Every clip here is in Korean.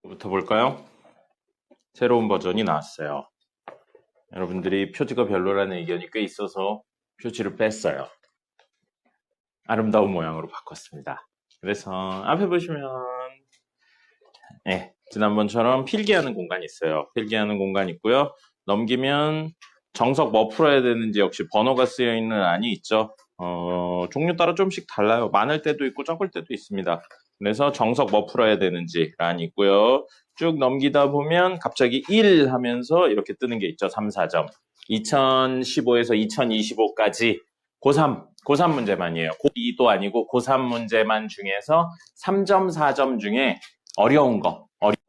부터 볼까요? 새로운 버전이 나왔어요. 여러분들이 표지가 별로라는 의견이 꽤 있어서 표지를 뺐어요. 아름다운 모양으로 바꿨습니다. 그래서 앞에 보시면 지난번처럼 필기하는 공간이 있어요. 필기하는 공간이 있고요. 넘기면 정석 뭐 풀어야 되는지 역시 번호가 쓰여있는 안이 있죠. 종류 따라 좀씩 달라요. 많을 때도 있고 적을 때도 있습니다. 그래서 정석 뭐 풀어야 되는지 란이 있고요. 쭉 넘기다 보면 갑자기 1 하면서 이렇게 뜨는 게 있죠. 3, 4점. 2015에서 2025까지 고3 문제만이에요. 고2도 아니고 고3 문제만 중에서 3점, 4점 중에 어려운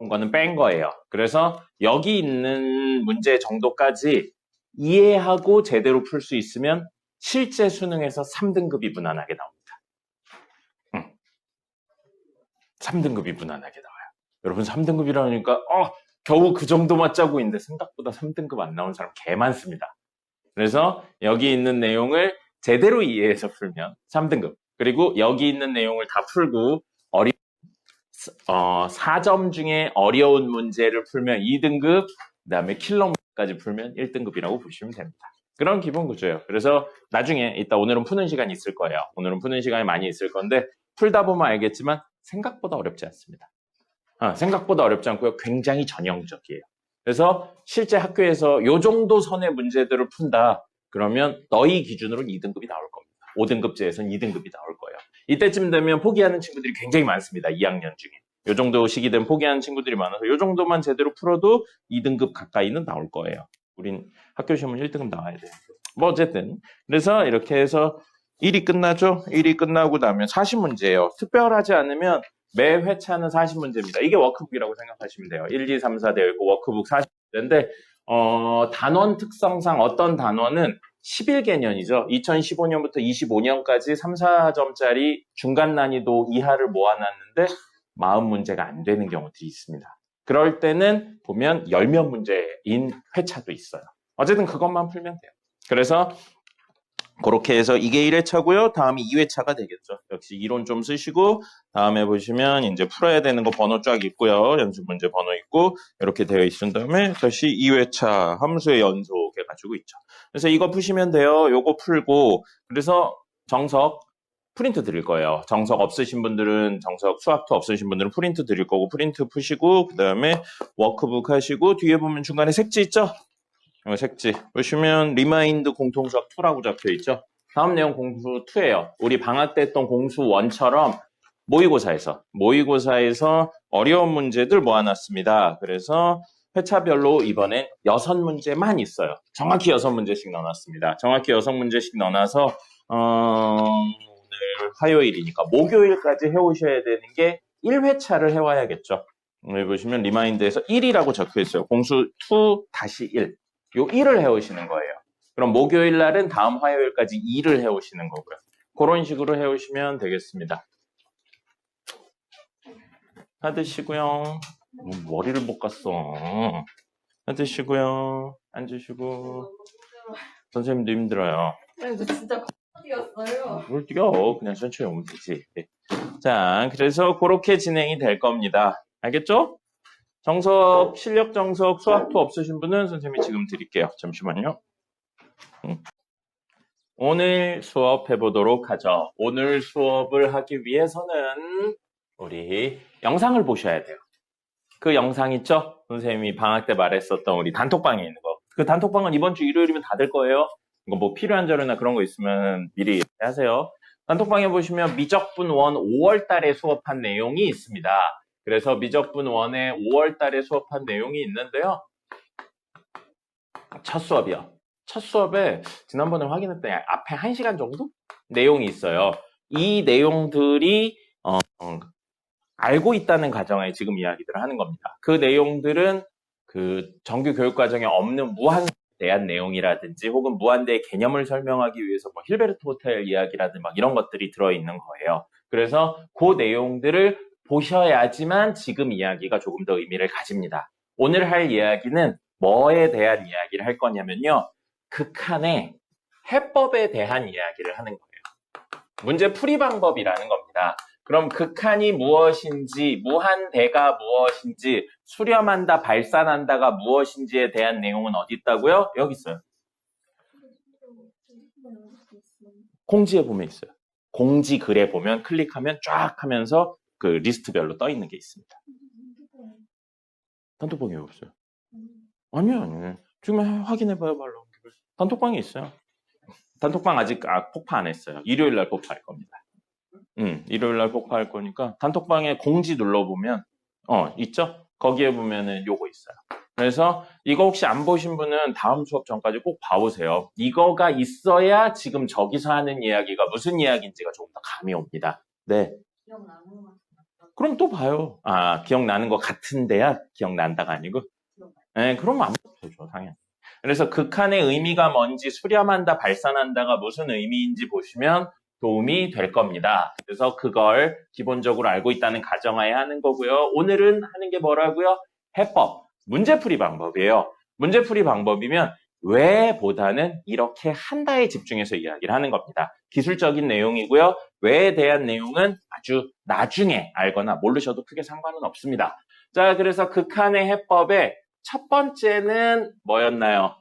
거는 뺀 거예요. 그래서 여기 있는 문제 정도까지 이해하고 제대로 풀 수 있으면 실제 수능에서 3등급이 무난하게 나옵니다. 3등급이 무난하게 나와요. 여러분 3등급이라니까 겨우 그 정도 맞자고 있는데 생각보다 3등급 안 나온 사람 개 많습니다. 그래서 여기 있는 내용을 제대로 이해해서 풀면 3등급. 그리고 여기 있는 내용을 다 풀고 4점 중에 어려운 문제를 풀면 2등급, 그 다음에 킬러까지 풀면 1등급이라고 보시면 됩니다. 그런 기본 구조예요. 그래서 나중에 이따 오늘은 푸는 시간이 있을 거예요. 오늘은 푸는 시간이 많이 있을 건데 풀다 보면 알겠지만 생각보다 어렵지 않습니다. 생각보다 어렵지 않고요. 굉장히 전형적이에요. 그래서 실제 학교에서 요 정도 선의 문제들을 푼다. 그러면 너희 기준으로는 2등급이 나올 겁니다. 5등급제에서는 2등급이 나올 거예요. 이때쯤 되면 포기하는 친구들이 굉장히 많습니다. 2학년 중에. 요 정도 시기 되면 포기하는 친구들이 많아서 요 정도만 제대로 풀어도 2등급 가까이는 나올 거예요. 우린 학교 시험은 1등급 나와야 돼요. 뭐 어쨌든 그래서 이렇게 해서 1이 끝나죠. 1이 끝나고 나면 40문제예요. 특별하지 않으면 매 회차는 40문제입니다. 이게 워크북이라고 생각하시면 돼요. 1, 2, 3, 4 되어 있고 워크북 40문제인데 단원 특성상 어떤 단원은 11개년이죠. 2015년부터 25년까지 3, 4점짜리 중간 난이도 이하를 모아놨는데 40문제가 안 되는 경우들이 있습니다. 그럴 때는 보면 10몇 문제인 회차도 있어요. 어쨌든 그것만 풀면 돼요. 그래서 그렇게 해서 이게 1회차고요. 다음이 2회차가 되겠죠. 역시 이론 좀 쓰시고 다음에 보시면 이제 풀어야 되는 거 번호 쫙 있고요. 연습 문제 번호 있고 이렇게 되어 있은 다음에 다시 2회차 함수의 연속 해가지고 있죠. 그래서 이거 푸시면 돼요. 요거 풀고 그래서 정석 프린트 드릴 거예요. 정석 없으신 분들은 정석 수학투 없으신 분들은 프린트 드릴 거고 프린트 푸시고 그 다음에 워크북 하시고 뒤에 보면 중간에 색지 있죠? 색지 보시면 리마인드 공통수학 2라고 적혀있죠. 다음 내용 공수 2예요. 우리 방학 때 했던 공수 1처럼 모의고사에서 어려운 문제들 모아놨습니다. 그래서 회차별로 이번엔 6문제만 있어요. 정확히 6문제씩 넣어놨습니다. 정확히 6문제씩 넣어놔서 오늘 화요일이니까 목요일까지 해오셔야 되는 게 1회차를 해와야겠죠. 여기 보시면 리마인드에서 1이라고 적혀있어요. 공수 2-1 요 1을 해오시는 거예요. 그럼 목요일 날은 다음 화요일까지 2를 해오시는 거고요. 그런 식으로 해오시면 되겠습니다. 받으시고요. 머리를 못 갔어. 받으시고요. 앉으시고. 선생님도 힘들어요. 저 진짜 뛰었어요. 뭘 뛰어? 그냥 천천히 오면 되지. 자, 그래서 그렇게 진행이 될 겁니다. 알겠죠? 정석, 실력 정석, 수학투 없으신 분은 선생님이 지금 드릴게요. 잠시만요. 오늘 수업 해보도록 하죠. 오늘 수업을 하기 위해서는 우리 영상을 보셔야 돼요. 그 영상 있죠? 선생님이 방학 때 말했었던 우리 단톡방에 있는 거. 그 단톡방은 이번 주 일요일이면 다 될 거예요. 이거 뭐 필요한 자료나 그런 거 있으면 미리 하세요. 단톡방에 보시면 미적분 1 5월 달에 수업한 내용이 있습니다. 그래서 미적분 1에 5월 달에 수업한 내용이 있는데요. 첫 수업이요. 첫 수업에 지난번에 확인했더니 앞에 1시간 정도? 내용이 있어요. 이 내용들이 알고 있다는 가정에 지금 이야기들을 하는 겁니다. 그 내용들은 그 정규 교육과정에 없는 무한대에 대한 내용이라든지 혹은 무한대의 개념을 설명하기 위해서 뭐 힐베르트 호텔 이야기라든지 막 이런 것들이 들어있는 거예요. 그래서 그 내용들을 보셔야지만 지금 이야기가 조금 더 의미를 가집니다. 오늘 할 이야기는 뭐에 대한 이야기를 할 거냐면요. 극한의 해법에 대한 이야기를 하는 거예요. 문제 풀이 방법이라는 겁니다. 그럼 극한이 무엇인지, 무한대가 무엇인지, 수렴한다, 발산한다가 무엇인지에 대한 내용은 어디 있다고요? 여기 있어요. 공지에 보면 있어요. 공지 글에 보면 클릭하면 쫙 하면서 그 리스트별로 떠 있는 게 있습니다. 단톡방에 왜 없어요? 아니요. 지금 확인해봐요, 말로. 단톡방에 있어요. 단톡방 아직 폭파 안 했어요. 일요일 날 폭파할 겁니다. 일요일 날 폭파할 거니까 단톡방에 공지 눌러보면 있죠? 거기에 보면은 요거 있어요. 그래서 이거 혹시 안 보신 분은 다음 수업 전까지 꼭 봐보세요. 이거가 있어야 지금 저기서 하는 이야기가 무슨 이야기인지가 조금 더 감이 옵니다. 네. 기억나는 것 그럼 또 봐요. 기억나는 것 같은데야 기억난다가 아니고. 네, 그럼 안 봐도 되죠, 당연히. 그래서 극한의 의미가 뭔지 수렴한다, 발산한다가 무슨 의미인지 보시면 도움이 될 겁니다. 그래서 그걸 기본적으로 알고 있다는 가정하에 하는 거고요. 오늘은 하는 게 뭐라고요? 해법, 문제풀이 방법이에요. 문제풀이 방법이면 왜보다는 이렇게 한다에 집중해서 이야기를 하는 겁니다. 기술적인 내용이고요. 왜에 대한 내용은 아주 나중에 알거나 모르셔도 크게 상관은 없습니다. 자, 그래서 극한의 해법의 첫 번째는 뭐였나요?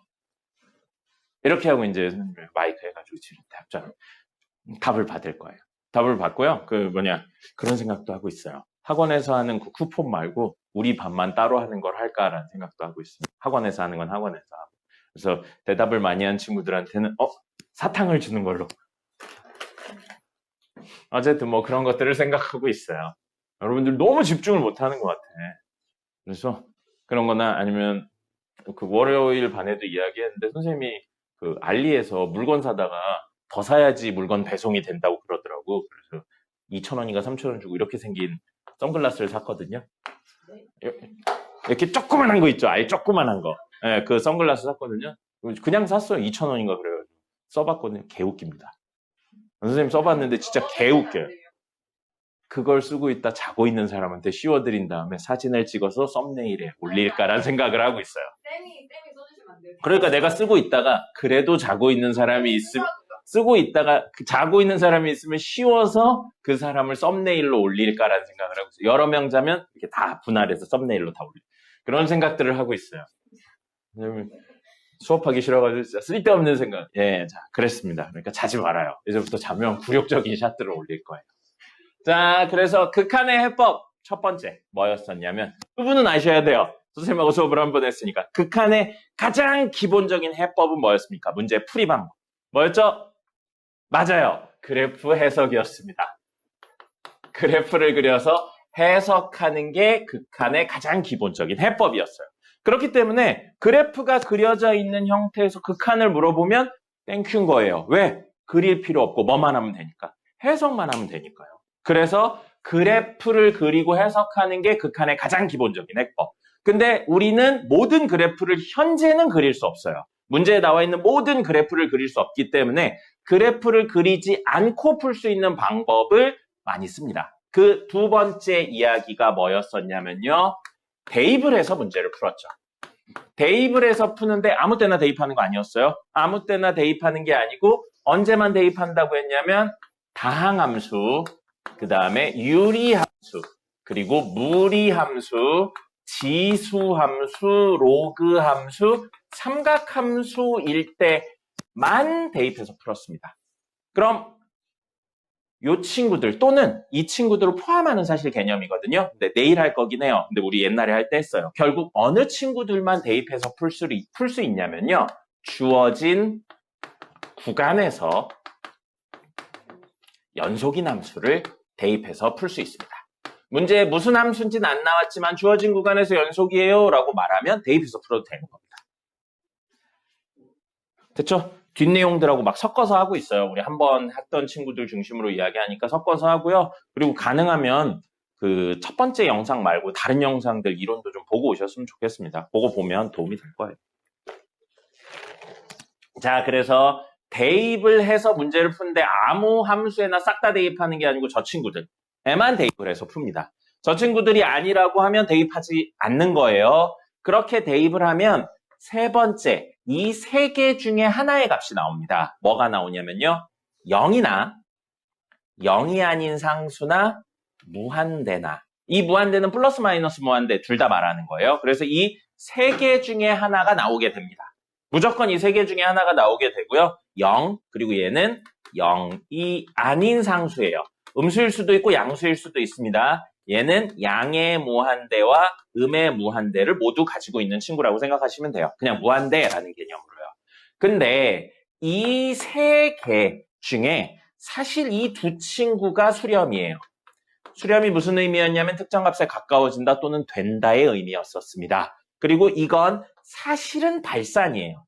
이렇게 하고 이제 마이크 해가지고 지금 답을 받을 거예요. 답을 받고요. 그런 생각도 하고 있어요. 학원에서 하는 그 쿠폰 말고 우리 반만 따로 하는 걸 할까라는 생각도 하고 있습니다. 학원에서 하는 건 학원에서 하고. 그래서 대답을 많이 한 친구들한테는 사탕을 주는 걸로. 어쨌든 뭐 그런 것들을 생각하고 있어요. 여러분들 너무 집중을 못 하는 것 같아. 그래서 그런 거나 아니면 그 월요일 반에도 이야기했는데 선생님이 그 알리에서 물건 사다가 더 사야지 물건 배송이 된다고 그러더라고. 그래서 2,000원인가 3,000원 주고 이렇게 생긴 선글라스를 샀거든요. 이렇게 조그만한 거 있죠. 아예 조그만한 거. 네, 그 선글라스 샀거든요. 그냥 샀어요. 2,000원인가 그래가지고. 써봤거든요. 개웃깁니다. 선생님 써봤는데 진짜 개웃겨요. 그걸 쓰고 있다 자고 있는 사람한테 씌워드린 다음에 사진을 찍어서 썸네일에 올릴까라는 생각을 하고 있어요. 쌤이 써주시면 안 돼요? 그러니까 내가 쓰고 있다가 그래도 자고 있는 사람이 있으면 자고 있는 사람이 있으면 씌워서 그 사람을 썸네일로 올릴까라는 생각을 하고 있어요. 여러 명 자면 이렇게 다 분할해서 썸네일로 다 올려. 그런 생각들을 하고 있어요. 수업하기 싫어가지고 진짜 쓸데없는 생각. 예, 자, 그랬습니다. 그러니까 자지 말아요. 이제부터 자면 굴욕적인 샷들을 올릴 거예요. 자, 그래서 극한의 해법 첫 번째 뭐였었냐면 두 분은 아셔야 돼요. 선생님하고 수업을 한번 했으니까 극한의 가장 기본적인 해법은 뭐였습니까? 문제 풀이 방법. 뭐였죠? 맞아요. 그래프 해석이었습니다. 그래프를 그려서 해석하는 게 극한의 가장 기본적인 해법이었어요. 그렇기 때문에 그래프가 그려져 있는 형태에서 극한을 물어보면 땡큐인 거예요. 왜? 그릴 필요 없고 뭐만 하면 되니까. 해석만 하면 되니까요. 그래서 그래프를 그리고 해석하는 게 극한의 가장 기본적인 해법. 근데 우리는 모든 그래프를 현재는 그릴 수 없어요. 문제에 나와 있는 모든 그래프를 그릴 수 없기 때문에 그래프를 그리지 않고 풀 수 있는 방법을 많이 씁니다. 그 두 번째 이야기가 뭐였었냐면요. 대입을 해서 문제를 풀었죠. 대입을 해서 푸는데 아무 때나 대입하는 거 아니었어요. 아무 때나 대입하는 게 아니고 언제만 대입한다고 했냐면 다항함수, 그 다음에 유리함수, 그리고 무리함수, 지수함수, 로그함수, 삼각함수일 때만 대입해서 풀었습니다. 그럼 이 친구들 또는 이 친구들을 포함하는 사실 개념이거든요. 근데 내일 할 거긴 해요. 근데 우리 옛날에 할 때 했어요. 결국 어느 친구들만 대입해서 풀 수 있냐면요. 주어진 구간에서 연속인 함수를 대입해서 풀 수 있습니다. 문제에 무슨 함수인지는 안 나왔지만 주어진 구간에서 연속이에요 라고 말하면 대입해서 풀어도 되는 겁니다. 됐죠? 뒷내용들하고 막 섞어서 하고 있어요. 우리 한번 했던 친구들 중심으로 이야기하니까 섞어서 하고요. 그리고 가능하면 그 첫 번째 영상 말고 다른 영상들 이론도 좀 보고 오셨으면 좋겠습니다. 보고 보면 도움이 될 거예요. 자, 그래서 대입을 해서 문제를 푸는데 아무 함수에나 싹 다 대입하는 게 아니고 저 친구들에만 대입을 해서 풉니다. 저 친구들이 아니라고 하면 대입하지 않는 거예요. 그렇게 대입을 하면 세 번째, 이 세 개 중에 하나의 값이 나옵니다. 뭐가 나오냐면요. 0이나 0이 아닌 상수나 무한대나 이 무한대는 플러스 마이너스 무한대 둘 다 말하는 거예요. 그래서 이 세 개 중에 하나가 나오게 됩니다. 무조건 이 세 개 중에 하나가 나오게 되고요. 0 그리고 얘는 0이 아닌 상수예요. 음수일 수도 있고 양수일 수도 있습니다. 얘는 양의 무한대와 음의 무한대를 모두 가지고 있는 친구라고 생각하시면 돼요. 그냥 무한대라는 개념으로요. 근데 이 세 개 중에 사실 이 두 친구가 수렴이에요. 수렴이 무슨 의미였냐면 특정값에 가까워진다 또는 된다의 의미였었습니다. 그리고 이건 사실은 발산이에요.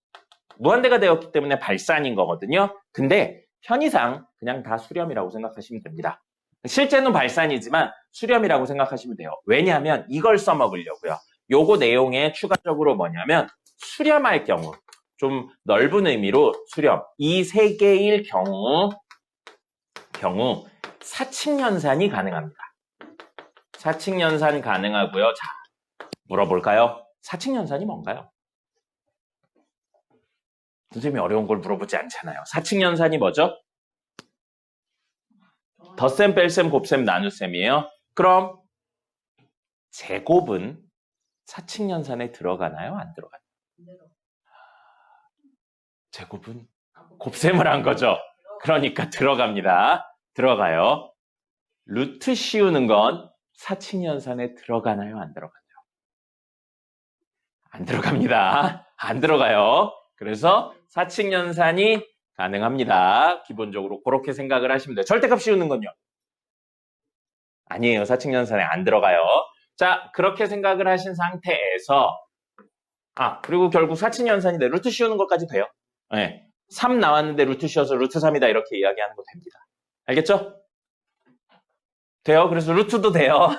무한대가 되었기 때문에 발산인 거거든요. 근데 편의상 그냥 다 수렴이라고 생각하시면 됩니다. 실제는 발산이지만 수렴이라고 생각하시면 돼요. 왜냐하면 이걸 써먹으려고요. 요거 내용에 추가적으로 뭐냐면 수렴할 경우, 좀 넓은 의미로 수렴, 이 세 개일 경우 사칙연산이 가능합니다. 사칙연산 가능하고요. 자, 물어볼까요? 사칙연산이 뭔가요? 선생님이 어려운 걸 물어보지 않잖아요. 사칙연산이 뭐죠? 덧셈, 뺄셈, 곱셈, 나눗셈이에요. 그럼 제곱은 사칙연산에 들어가나요? 안 들어가나요? 제곱은 곱셈을 한 거죠. 그러니까 들어갑니다. 들어가요. 루트 씌우는 건 사칙연산에 들어가나요? 안 들어가나요? 안 들어갑니다. 안 들어가요. 그래서 사칙연산이 가능합니다. 기본적으로 그렇게 생각을 하시면 돼요. 절대값 씌우는 건요? 아니에요. 사칙연산에 안 들어가요. 자, 그렇게 생각을 하신 상태에서 그리고 결국 사칙연산인데 루트 씌우는 것까지 돼요. 네. 3 나왔는데 루트 씌워서 루트 3이다 이렇게 이야기하는 거 됩니다. 알겠죠? 돼요. 그래서 루트도 돼요.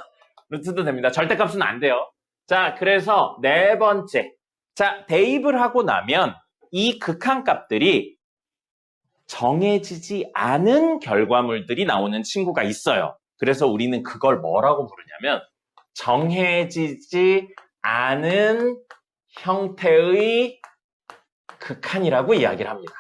루트도 됩니다. 절대값은 안 돼요. 자, 그래서 네 번째. 자, 대입을 하고 나면 이 극한값들이 정해지지 않은 결과물들이 나오는 친구가 있어요. 그래서 우리는 그걸 뭐라고 부르냐면 정해지지 않은 형태의 극한이라고 이야기를 합니다.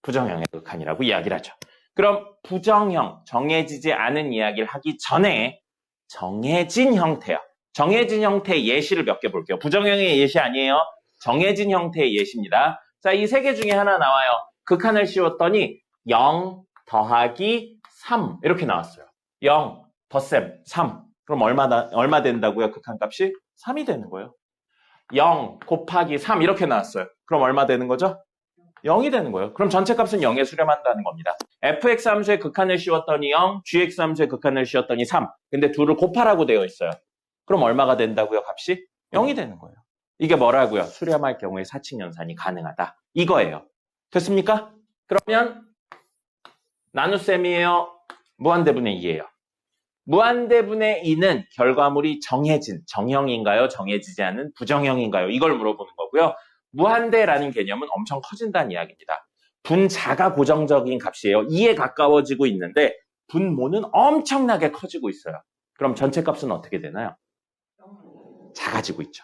부정형의 극한이라고 이야기를 하죠. 그럼 부정형, 정해지지 않은 이야기를 하기 전에 정해진 형태요. 정해진 형태의 예시를 몇 개 볼게요. 부정형의 예시 아니에요. 정해진 형태의 예시입니다. 자, 이 세 개 중에 하나 나와요. 극한을 씌웠더니 0 더하기 3 이렇게 나왔어요. 0 덧셈 3. 그럼 얼마 된다고요? 극한값이 3이 되는 거예요. 0 곱하기 3 이렇게 나왔어요. 그럼 얼마 되는 거죠? 0이 되는 거예요. 그럼 전체 값은 0에 수렴한다는 겁니다. fx 함수의 극한을 씌웠더니 0, gx 함수의 극한을 씌웠더니 3. 근데 둘을 곱하라고 되어 있어요. 그럼 얼마가 된다고요? 값이? 0이 되는 거예요. 이게 뭐라고요? 수렴할 경우에 사칙연산이 가능하다. 이거예요. 됐습니까? 그러면 나눗셈이에요? 무한대분의 2예요. 무한대분의 2는 결과물이 정해진, 정형인가요? 정해지지 않은 부정형인가요? 이걸 물어보는 거고요. 무한대라는 개념은 엄청 커진다는 이야기입니다. 분자가 고정적인 값이에요. 2에 가까워지고 있는데 분모는 엄청나게 커지고 있어요. 그럼 전체 값은 어떻게 되나요? 작아지고 있죠.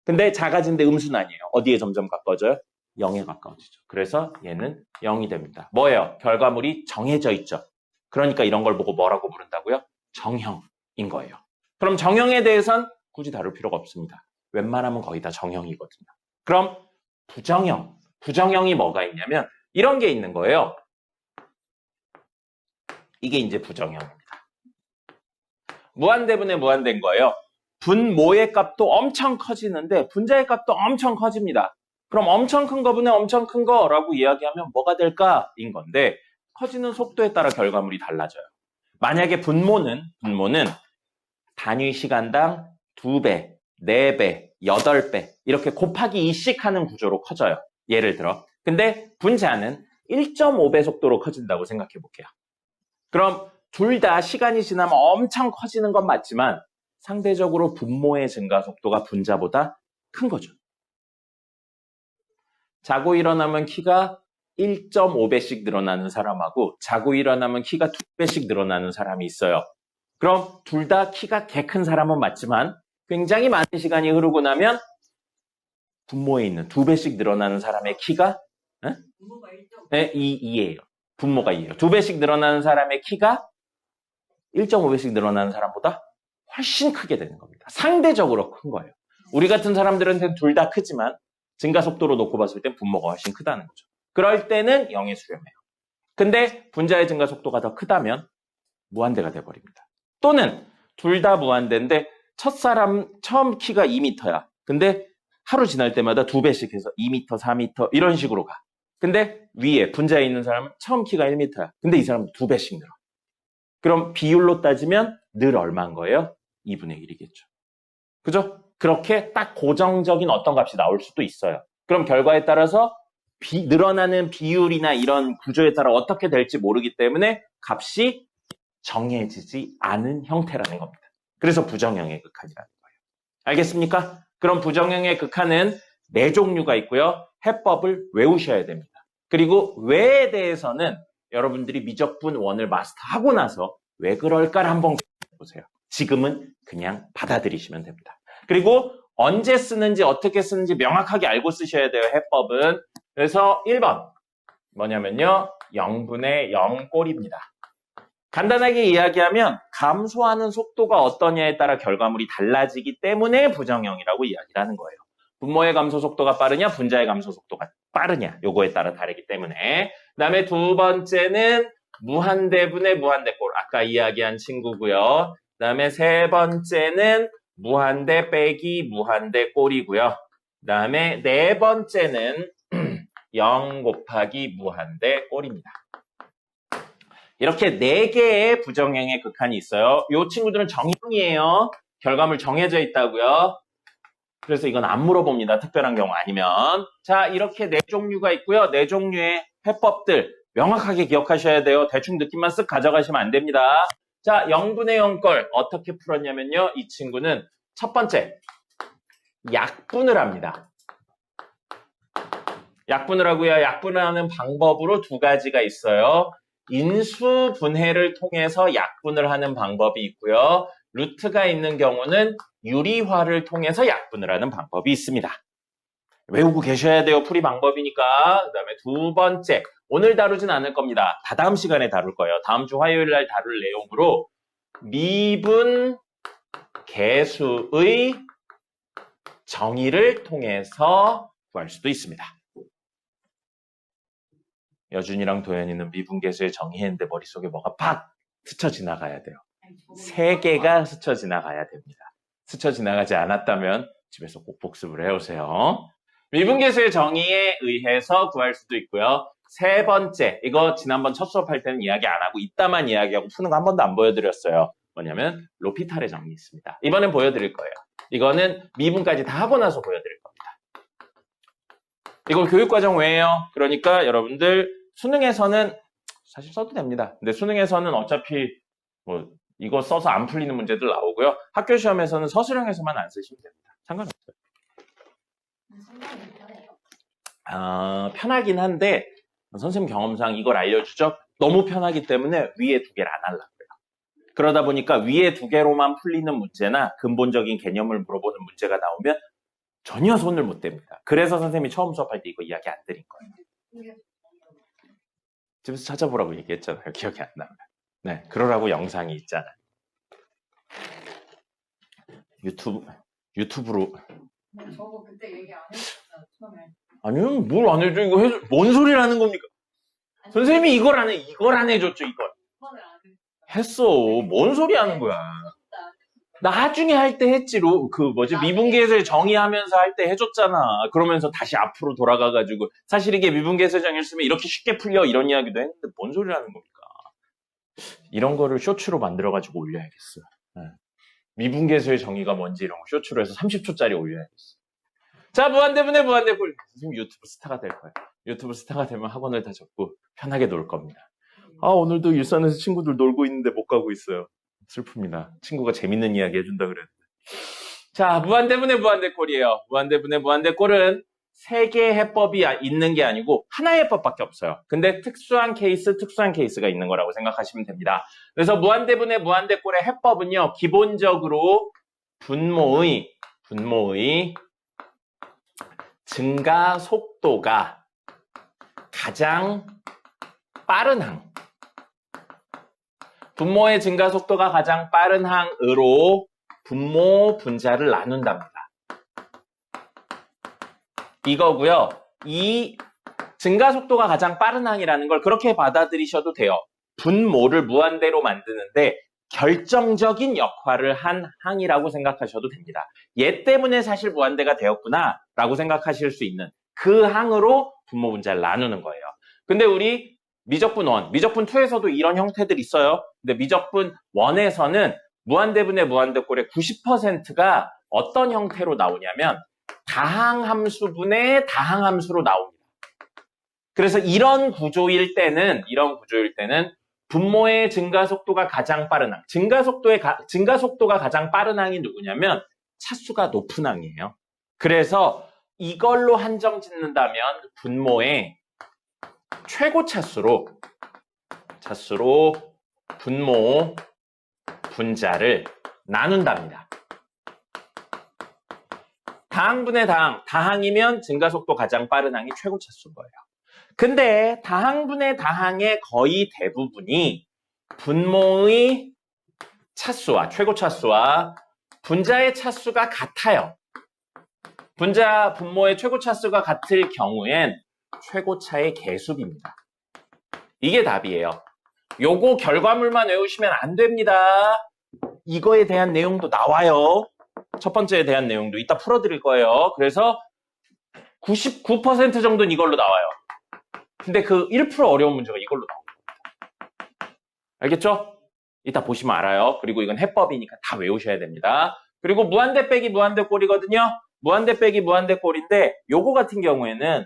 근데 작아진데 음수는 아니에요. 어디에 점점 가까워져요? 0에 가까워지죠. 그래서 얘는 0이 됩니다. 뭐예요? 결과물이 정해져 있죠. 그러니까 이런 걸 보고 뭐라고 부른다고요? 정형인 거예요. 그럼 정형에 대해선 굳이 다룰 필요가 없습니다. 웬만하면 거의 다 정형이거든요. 그럼 부정형. 부정형이 뭐가 있냐면 이런 게 있는 거예요. 이게 이제 부정형입니다. 무한대분의 무한대인 거예요. 분모의 값도 엄청 커지는데 분자의 값도 엄청 커집니다. 그럼 엄청 큰 거분의 엄청 큰 거라고 이야기하면 뭐가 될까인 건데 커지는 속도에 따라 결과물이 달라져요. 만약에 분모는 단위 시간당 2배, 4배, 8배 이렇게 곱하기 2씩 하는 구조로 커져요. 예를 들어. 근데 분자는 1.5배 속도로 커진다고 생각해 볼게요. 그럼 둘 다 시간이 지나면 엄청 커지는 건 맞지만 상대적으로 분모의 증가 속도가 분자보다 큰 거죠. 자고 일어나면 키가 1.5배씩 늘어나는 사람하고 자고 일어나면 키가 2배씩 늘어나는 사람이 있어요. 그럼 둘 다 키가 개 큰 사람은 맞지만 굉장히 많은 시간이 흐르고 나면 분모에 있는 2배씩 늘어나는 사람의 키가 분모가 1.5. 네, 2예요. 분모가 2예요. 2배씩 늘어나는 사람의 키가 1.5배씩 늘어나는 사람보다 훨씬 크게 되는 겁니다. 상대적으로 큰 거예요. 우리 같은 사람들한테는 둘 다 크지만 증가 속도로 놓고 봤을 때 분모가 훨씬 크다는 거죠. 그럴 때는 0에 수렴해요. 근데 분자의 증가 속도가 더 크다면 무한대가 돼버립니다. 또는 둘 다 무한대인데 첫사람 처음 키가 2m야. 근데 하루 지날 때마다 2배씩 해서 2m, 4m 이런 식으로 가. 근데 위에 분자에 있는 사람은 처음 키가 1m야. 근데 이 사람은 2배씩 늘어. 그럼 비율로 따지면 늘 얼마인 거예요? 2분의 1이겠죠. 그죠? 그렇게 딱 고정적인 어떤 값이 나올 수도 있어요. 그럼 결과에 따라서 늘어나는 비율이나 이런 구조에 따라 어떻게 될지 모르기 때문에 값이 정해지지 않은 형태라는 겁니다. 그래서 부정형의 극한이라는 거예요. 알겠습니까? 그럼 부정형의 극한은 4종류가 있고요. 해법을 외우셔야 됩니다. 그리고 왜에 대해서는 여러분들이 미적분 1을 마스터하고 나서 왜 그럴까를 한번 보세요. 지금은 그냥 받아들이시면 됩니다. 그리고 언제 쓰는지 어떻게 쓰는지 명확하게 알고 쓰셔야 돼요. 해법은. 그래서 1번 뭐냐면요. 0분의 0 꼴입니다. 간단하게 이야기하면 감소하는 속도가 어떠냐에 따라 결과물이 달라지기 때문에 부정형이라고 이야기를 하는 거예요. 분모의 감소 속도가 빠르냐 분자의 감소 속도가 빠르냐 요거에 따라 다르기 때문에. 그 다음에 두 번째는 무한대분의 무한대꼴 아까 이야기한 친구고요. 그 다음에 세 번째는 무한대 빼기 무한대꼴이고요. 그 다음에 네 번째는 0 곱하기 무한대꼴입니다. 이렇게 4개의 부정형의 극한이 있어요. 이 친구들은 정형이에요. 결과물 정해져 있다고요. 그래서 이건 안 물어봅니다. 특별한 경우 아니면. 자, 이렇게 4종류가 있고요. 4종류의 해법들 명확하게 기억하셔야 돼요. 대충 느낌만 쓱 가져가시면 안 됩니다. 자, 0분의 0걸 어떻게 풀었냐면요. 이 친구는 첫 번째, 약분을 합니다. 약분을 하고요. 약분을 하는 방법으로 2가지가 있어요. 인수분해를 통해서 약분을 하는 방법이 있고요. 루트가 있는 경우는 유리화를 통해서 약분을 하는 방법이 있습니다. 외우고 계셔야 돼요. 풀이 방법이니까. 그 다음에 두 번째, 오늘 다루진 않을 겁니다. 다다음 시간에 다룰 거예요. 다음 주 화요일 날 다룰 내용으로 미분 계수의 정의를 통해서 구할 수도 있습니다. 여준이랑 도현이는 미분계수의 정의했는데 머릿속에 뭐가 팍 스쳐 지나가야 돼요. 3개가 스쳐 지나가야 됩니다. 스쳐 지나가지 않았다면 집에서 꼭 복습을 해오세요. 미분계수의 정의에 의해서 구할 수도 있고요. 세 번째, 이거 지난번 첫 수업할 때는 이야기 안 하고 이따만 이야기하고 푸는 거 한 번도 안 보여드렸어요. 뭐냐면 로피탈의 정의 있습니다. 이번엔 보여드릴 거예요. 이거는 미분까지 다 하고 나서 보여드릴 겁니다. 이거 교육과정 외에요. 그러니까 여러분들 수능에서는 사실 써도 됩니다. 근데 수능에서는 어차피 뭐 이거 써서 안 풀리는 문제들 나오고요. 학교 시험에서는 서술형에서만 안 쓰시면 됩니다. 상관없어요. 편하긴 한데 선생님 경험상 이걸 알려주죠. 너무 편하기 때문에 위에 2개를 안 하려고요. 그러다 보니까 위에 2개로만 풀리는 문제나 근본적인 개념을 물어보는 문제가 나오면 전혀 손을 못 댑니다. 그래서 선생님이 처음 수업할 때 이거 이야기 안 드린 거예요. 집에서 찾아보라고 얘기했잖아요. 기억이 안 나면. 네, 그러라고 영상이 있잖아요. 유튜브로. 저거 그때 얘기 안 해줬잖아요, 처음에. 아니요, 뭘 안 해줘? 이거 해줘. 뭔 소리라는 겁니까? 아니, 선생님이 이걸 안 해줬죠, 이걸. 처음에 안 했어요. 했어. 뭔 소리 하는 거야. 나중에 할 때 했지, 미분계수의 정의하면서 할 때 해줬잖아. 그러면서 다시 앞으로 돌아가가지고, 사실 이게 미분계수의 정의였으면 이렇게 쉽게 풀려, 이런 이야기도 했는데, 뭔 소리라는 겁니까? 이런 거를 쇼츠로 만들어가지고 올려야겠어. 네. 미분계수의 정의가 뭔지 이런 거 쇼츠로 해서 30초짜리 올려야겠어. 자, 무한대분의 무한대꼴. 선생님 유튜브 스타가 될 거예요. 유튜브 스타가 되면 학원을 다 접고 편하게 놀 겁니다. 오늘도 일산에서 친구들 놀고 있는데 못 가고 있어요. 슬픕니다. 친구가 재밌는 이야기 해준다 그랬는데. 자, 무한대분의 무한대꼴이에요. 무한대분의 무한대꼴은 3개의 해법이 있는 게 아니고 하나의 해법밖에 없어요. 근데 특수한 케이스가 있는 거라고 생각하시면 됩니다. 그래서 무한대분의 무한대꼴의 해법은요. 기본적으로 분모의 증가 속도가 가장 빠른 항, 분모의 증가 속도가 가장 빠른 항으로 분모 분자를 나눈답니다. 이거고요. 이 증가 속도가 가장 빠른 항이라는 걸 그렇게 받아들이셔도 돼요. 분모를 무한대로 만드는데 결정적인 역할을 한 항이라고 생각하셔도 됩니다. 얘 때문에 사실 무한대가 되었구나 라고 생각하실 수 있는 그 항으로 분모 분자를 나누는 거예요. 근데 우리 미적분 1, 미적분 2에서도 이런 형태들이 있어요. 근데 미적분 1에서는 무한대분의 무한대꼴의 90%가 어떤 형태로 나오냐면 다항함수분의 다항함수로 나옵니다. 그래서 이런 구조일 때는 분모의 증가 속도가 가장 빠른 항, 증가 속도가 가장 빠른 항이 누구냐면 차수가 높은 항이에요. 그래서 이걸로 한정 짓는다면 분모의 최고 차수로 분모 분자를 나눈답니다. 다항분의 다항이면 증가속도 가장 빠른 항이 최고 차수인 거예요. 근데 다항분의 다항의 거의 대부분이 분모의 차수와 최고 차수와 분자의 차수가 같아요. 분모의 최고 차수가 같을 경우엔 최고차의 개수비입니다. 이게 답이에요. 요거 결과물만 외우시면 안 됩니다. 이거에 대한 내용도 나와요. 첫 번째에 대한 내용도 이따 풀어드릴 거예요. 그래서 99% 정도는 이걸로 나와요. 근데 그 1% 어려운 문제가 이걸로 나옵니다. 알겠죠? 이따 보시면 알아요. 그리고 이건 해법이니까 다 외우셔야 됩니다. 그리고 무한대 빼기 무한대꼴이거든요. 무한대 빼기 무한대꼴인데 요거 같은 경우에는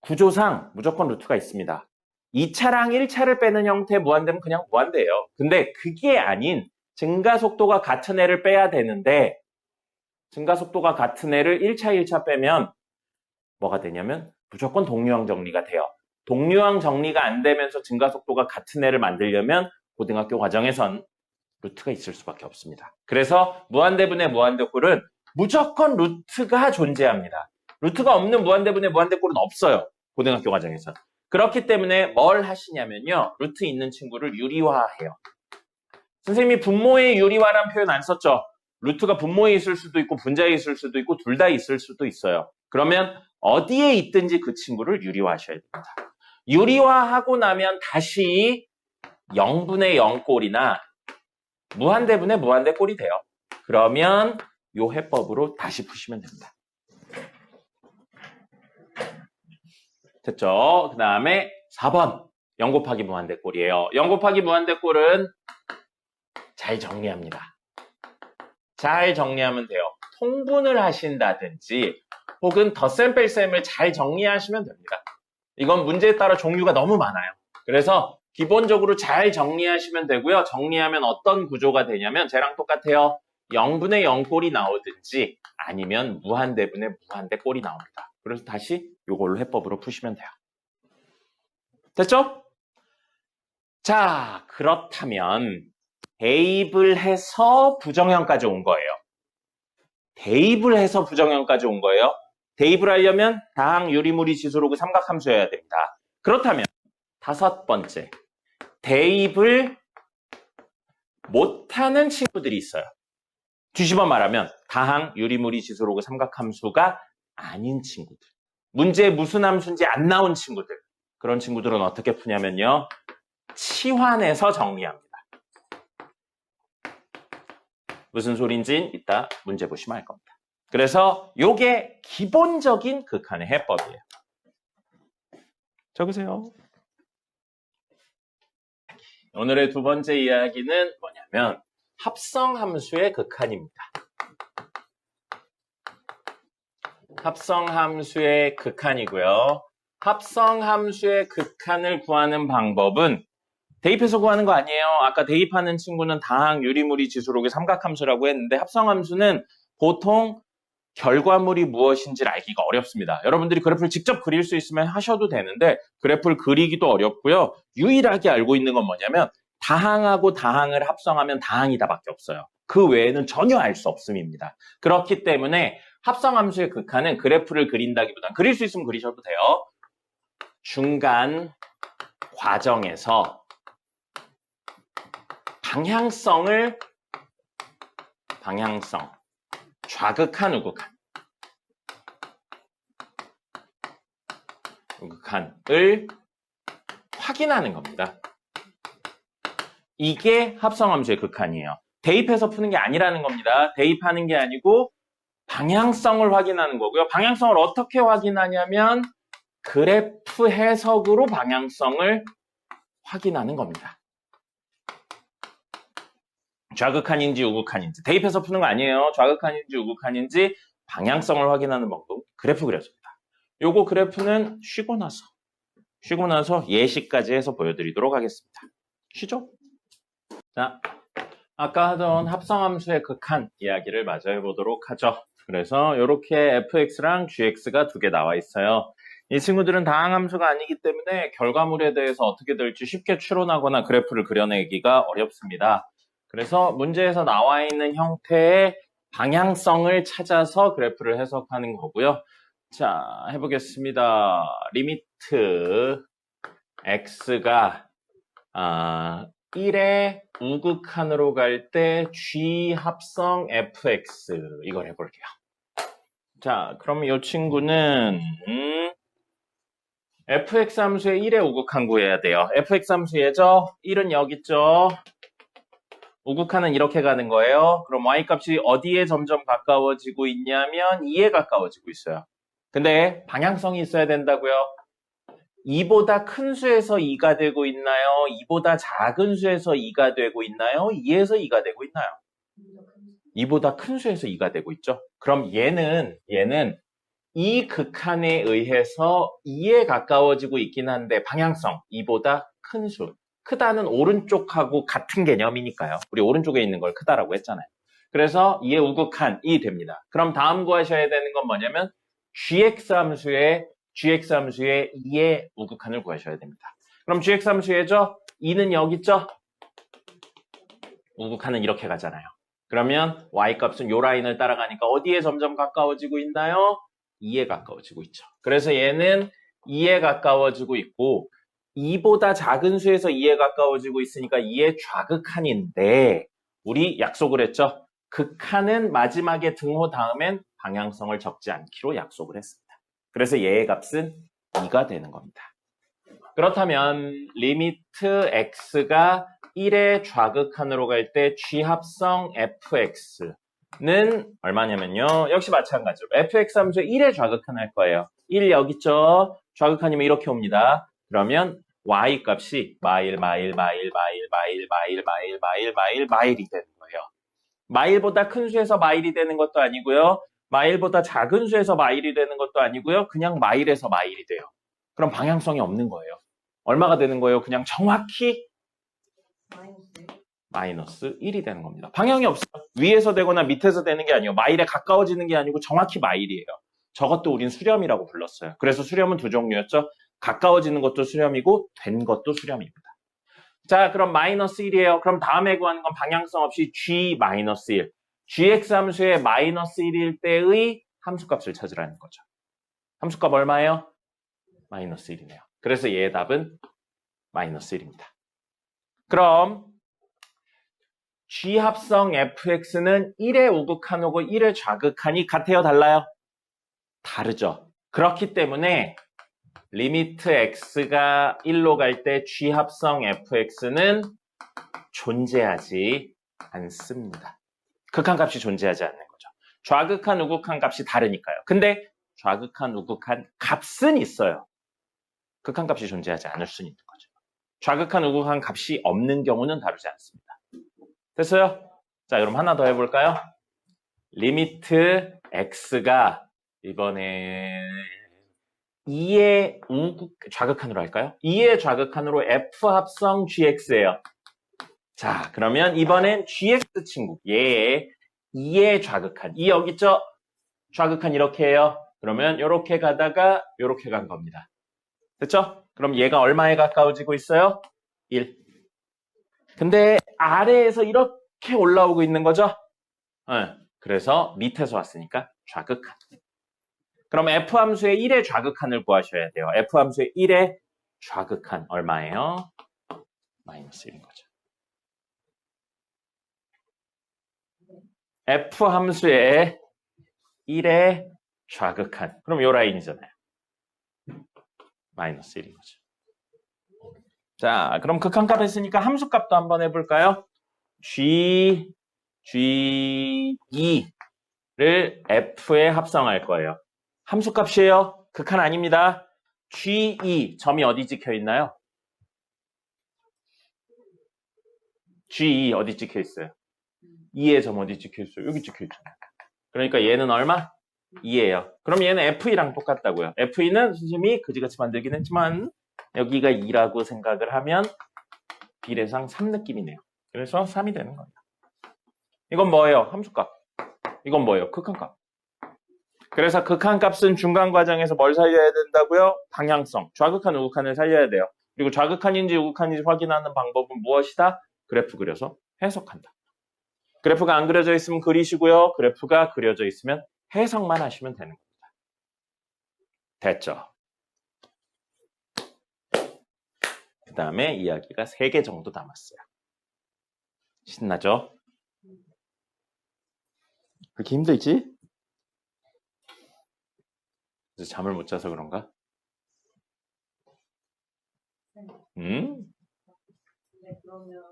구조상 무조건 루트가 있습니다. 2차랑 1차를 빼는 형태 무한대면 그냥 무한대예요. 근데 그게 아닌 증가속도가 같은 애를 빼야 되는데 증가속도가 같은 애를 1차 빼면 뭐가 되냐면 무조건 동류항 정리가 돼요. 동류항 정리가 안 되면서 증가속도가 같은 애를 만들려면 고등학교 과정에선 루트가 있을 수밖에 없습니다. 그래서 무한대분의 무한대꼴은 무조건 루트가 존재합니다. 루트가 없는 무한대분의 무한대꼴은 없어요. 고등학교 과정에서. 그렇기 때문에 뭘 하시냐면요. 루트 있는 친구를 유리화해요. 선생님이 분모의 유리화란 표현 안 썼죠? 루트가 분모에 있을 수도 있고 분자에 있을 수도 있고 둘 다 있을 수도 있어요. 그러면 어디에 있든지 그 친구를 유리화하셔야 됩니다. 유리화하고 나면 다시 0분의 0꼴이나 무한대분의 무한대꼴이 돼요. 그러면 요 해법으로 다시 푸시면 됩니다. 됐죠? 그 다음에 4번 0 곱하기 무한대꼴이에요. 0 곱하기 무한대꼴은 잘 정리합니다. 잘 정리하면 돼요. 통분을 하신다든지 혹은 덧셈 뺄셈을 잘 정리하시면 됩니다. 이건 문제에 따라 종류가 너무 많아요. 그래서 기본적으로 잘 정리하시면 되고요. 정리하면 어떤 구조가 되냐면 쟤랑 똑같아요. 0분의 0꼴이 나오든지 아니면 무한대분의 무한대꼴이 나옵니다. 그래서 다시 이걸로 해법으로 푸시면 돼요. 됐죠? 자, 그렇다면 대입을 해서 부정형까지 온 거예요. 대입을 해서 부정형까지 온 거예요. 대입을 하려면 다항 유리무리 지수로그 삼각함수여야 됩니다. 그렇다면 5번째, 대입을 못하는 친구들이 있어요. 뒤집어 말하면 다항 유리무리 지수로그 삼각함수가 아닌 친구들. 문제에 무슨 함수인지 안 나온 친구들. 그런 친구들은 어떻게 푸냐면요. 치환해서 정리합니다. 무슨 소린지는 이따 문제 보시면 알 겁니다. 그래서 요게 기본적인 극한의 해법이에요. 적으세요. 오늘의 두 번째 이야기는 뭐냐면 합성함수의 극한입니다. 합성함수의 극한이고요. 합성함수의 극한을 구하는 방법은 대입해서 구하는 거 아니에요. 아까 대입하는 친구는 다항 유리무리 지수로그 삼각함수라고 했는데 합성함수는 보통 결과물이 무엇인지를 알기가 어렵습니다. 여러분들이 그래프를 직접 그릴 수 있으면 하셔도 되는데 그래프를 그리기도 어렵고요. 유일하게 알고 있는 건 뭐냐면 다항하고 다항을 합성하면 다항이다밖에 없어요. 그 외에는 전혀 알 수 없음입니다. 그렇기 때문에 합성함수의 극한은 그래프를 그린다기보다는 그릴 수 있으면 그리셔도 돼요. 중간 과정에서 방향성, 좌극한, 우극한을 확인하는 겁니다. 이게 합성함수의 극한이에요. 대입해서 푸는 게 아니라는 겁니다. 대입하는 게 아니고 방향성을 확인하는 거고요. 방향성을 어떻게 확인하냐면 그래프 해석으로 방향성을 확인하는 겁니다. 좌극한인지 우극한인지 대입해서 푸는 거 아니에요. 좌극한인지 우극한인지 방향성을 확인하는 방법, 그래프 그려줍니다. 요거 그래프는 쉬고 나서 예시까지 해서 보여드리도록 하겠습니다. 쉬죠? 자, 아까 하던 합성함수의 극한 이야기를 마저 해보도록 하죠. 그래서 이렇게 fx랑 gx가 두 개 나와 있어요. 이 친구들은 다항함수가 아니기 때문에 결과물에 대해서 어떻게 될지 쉽게 추론하거나 그래프를 그려내기가 어렵습니다. 그래서 문제에서 나와 있는 형태의 방향성을 찾아서 그래프를 해석하는 거고요. 자, 해보겠습니다. 리미트 x가 1의 우극한으로 갈 때 g 합성 fx 이걸 해볼게요. 자, 그럼 이 친구는 fx 함수의 1의 우극한 구해야 돼요. fx 함수예죠? 1은 여기 있죠? 우극한은 이렇게 가는 거예요. 그럼 y값이 어디에 점점 가까워지고 있냐면 2에 가까워지고 있어요. 근데 방향성이 있어야 된다고요. 2보다 큰 수에서 2가 되고 있나요? 2보다 작은 수에서 2가 되고 있나요? 2에서 2가 되고 있나요? 2보다 큰 수에서 2가 되고 있죠. 그럼 얘는 이 극한에 의해서 2에 가까워지고 있긴 한데 방향성 2보다 큰 수. 크다는 오른쪽하고 같은 개념이니까요. 우리 오른쪽에 있는 걸 크다라고 했잖아요. 그래서 2의 우극한이 됩니다. 그럼 다음 구하셔야 되는 건 뭐냐면 gx 함수의 2의 우극한을 구하셔야 됩니다. 그럼 gx 함수의죠? 2는 여기 있죠? 우극한은 이렇게 가잖아요. 그러면 y값은 요 라인을 따라가니까 어디에 점점 가까워지고 있나요? 2에 가까워지고 있죠. 그래서 얘는 2에 가까워지고 있고 2보다 작은 수에서 2에 가까워지고 있으니까 2의 좌극한인데 우리 약속을 했죠? 극한은 마지막에 등호 다음엔 방향성을 적지 않기로 약속을 했습니다. 그래서 얘의 값은 2가 되는 겁니다. 그렇다면 리미트 x가 1의 좌극한으로 갈 때 g합성 fx는 얼마냐면요. 역시 마찬가지로 fx 함수의 1의 좌극한 할 거예요. 1 여기 있죠. 좌극한이면 이렇게 옵니다. 그러면 y 값이 마일이 되는 거예요. 마일보다 큰 수에서 마일이 되는 것도 아니고요. 마일보다 작은 수에서 마일이 되는 것도 아니고요. 그냥 마일에서 마일이 돼요. 그럼 방향성이 없는 거예요. 얼마가 되는 거예요? 그냥 정확히 마이너스 1이 되는 겁니다. 방향이 없어요. 위에서 되거나 밑에서 되는 게 아니에요. 마일에 가까워지는 게 아니고 정확히 마일이에요. 저것도 우린 수렴이라고 불렀어요. 그래서 수렴은 두 종류였죠. 가까워지는 것도 수렴이고 된 것도 수렴입니다. 자, 그럼 마이너스 1이에요. 그럼 다음에 구하는 건 방향성 없이 g-1. gx 함수의 마이너스 1일 때의 함수값을 찾으라는 거죠. 함수값 얼마예요? 마이너스 1이네요. 그래서 얘의 답은 마이너스 1입니다. 그럼 g 합성 fx는 1의 우극한하고 1의 좌극한이 같아요? 달라요? 다르죠. 그렇기 때문에 리미트 x가 1로 갈 때 g 합성 fx는 존재하지 않습니다. 극한값이 존재하지 않는 거죠. 좌극한, 우극한 값이 다르니까요. 근데 좌극한, 우극한 값은 있어요. 극한값이 존재하지 않을 수는 있는 거죠. 좌극한, 우극한 값이 없는 경우는 다루지 않습니다. 됐어요? 자, 그럼 하나 더 해볼까요? 리미트 x가 이번에 2의 좌극한으로 할까요? 2의 좌극한으로 f 합성 gx예요. 자, 그러면 이번엔 gx 친구, 얘의 2의 좌극한. 2 여기 있죠? 좌극한 이렇게 해요. 그러면 이렇게 가다가 이렇게 간 겁니다. 됐죠? 그럼 얘가 얼마에 가까워지고 있어요? 1. 근데 아래에서 이렇게 올라오고 있는 거죠? 그래서 밑에서 왔으니까 좌극한. 그럼 f 함수의 1의 좌극한을 구하셔야 돼요. f 함수의 1의 좌극한 얼마예요? 마이너스 1인 거죠. f 함수의 1의 좌극한. 그럼 요 라인이잖아요. 마이너스 1인 거죠. 자, 그럼 극한값 했으니까 함수값도 한번 해볼까요? G2를 F에 합성할 거예요. 함수값이에요. 극한 아닙니다. G2, 점이 어디 찍혀 있나요? G2 어디 찍혀 있어요? 2의 점 어디 찍혀 있어요? 여기 찍혀 있잖아요. 그러니까 얘는 얼마? 2예요. 그럼 얘는 F2랑 똑같다고요. F2는 선생님이 그지같이 만들긴 했지만 여기가 2라고 생각을 하면 비례상 3 느낌이네요. 그래서 3이 되는 거예요. 이건 뭐예요? 함수값. 이건 뭐예요? 극한값. 그래서 극한값은 중간 과정에서 뭘 살려야 된다고요? 방향성. 좌극한, 우극한을 살려야 돼요. 그리고 좌극한인지 우극한인지 확인하는 방법은 무엇이다? 그래프 그려서 해석한다. 그래프가 안 그려져 있으면 그리시고요. 그래프가 그려져 있으면 해석만 하시면 되는 겁니다. 됐죠? 그 다음에 이야기가 3개 정도 남았어요. 신나죠? 그렇게 힘들지? 그래서 잠을 못 자서 그런가? 네, 그러면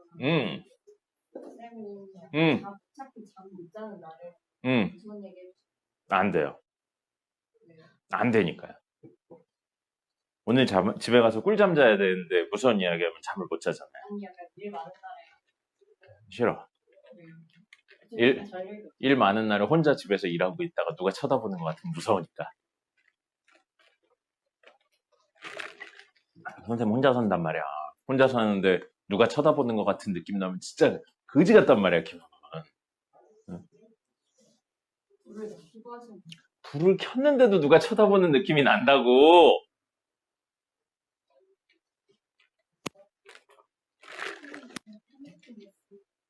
쌤이 어차피 잠 못 자는 날에 무슨 얘기 해주세요? 안 돼요. 안 되니까요. 오늘 집에 가서 꿀잠 자야 되는데 무서운 이야기하면 잠을 못 자잖아요. 아니 약간 일 많은 날에 싫어. 일 많은 날에 혼자 집에서 일하고 있다가 누가 쳐다보는 것 같으면 무서우니까. 선생님 혼자 산단 말이야. 혼자 사는데 누가 쳐다보는 것 같은 느낌 나면 진짜 거지 같단 말이야, 기분은. 불을 켜고 하시는 불을 켰는데도 누가 쳐다보는 느낌이 난다고.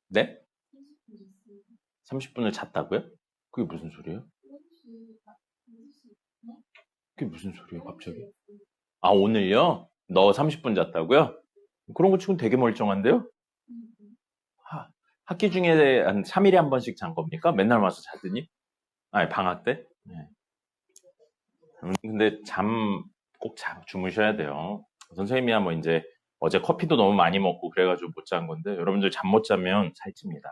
네? 30분을 잤다고요? 그게 무슨 소리예요? 그게 무슨 소리예요, 갑자기? 아, 오늘요? 너 30분 잤다고요? 그런 거 치고는 되게 멀쩡한데요? 학기 중에 한 3일에 한 번씩 잔 겁니까? 맨날 와서 자더니? 아니, 방학 때? 네. 근데 잠 꼭 주무셔야 돼요. 선생님이야 뭐 이제 어제 커피도 너무 많이 먹고 그래가지고 못 잔 건데 여러분들 잠 못 자면 살찝니다.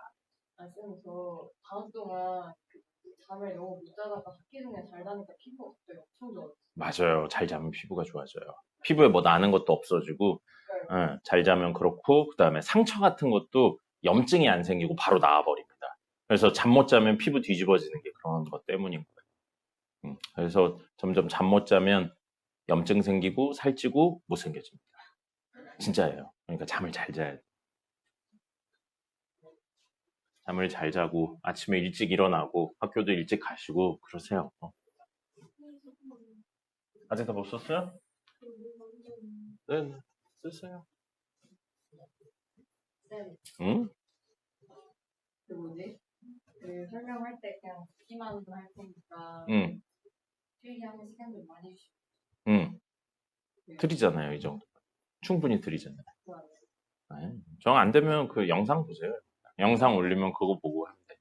아, 쌤, 저 다음 동안 잠을 너무 못 자다가 학기 중에 잘 자니까 피부가 갑자기 엄청 좋아졌어요. 맞아요. 잘 자면 피부가 좋아져요. 피부에 뭐 나는 것도 없어지고 잘 자면 그렇고 그 다음에 상처 같은 것도 염증이 안 생기고 바로 나아버립니다. 그래서 잠 못 자면 피부 뒤집어지는 게 그런 것 때문인 거예요. 그래서 점점 잠 못 자면 염증 생기고 살찌고 못생겨집니다. 진짜예요. 그러니까 잠을 잘 자야 돼요. 잠을 잘 자고 아침에 일찍 일어나고 학교도 일찍 가시고 그러세요. 아직 다 못 썼어요? 네, 쓰세요. 쌤, 응? 그 뭐지? 그 설명할 때 그냥 듣기만 할 테니까 응, 필기하는 시간 좀 많이 주시고 응. 드리잖아요, 이 정도. 충분히 드리잖아요. 좋아요. 정 안 되면 그 영상 보세요. 영상 올리면 그거 보고 하면 돼.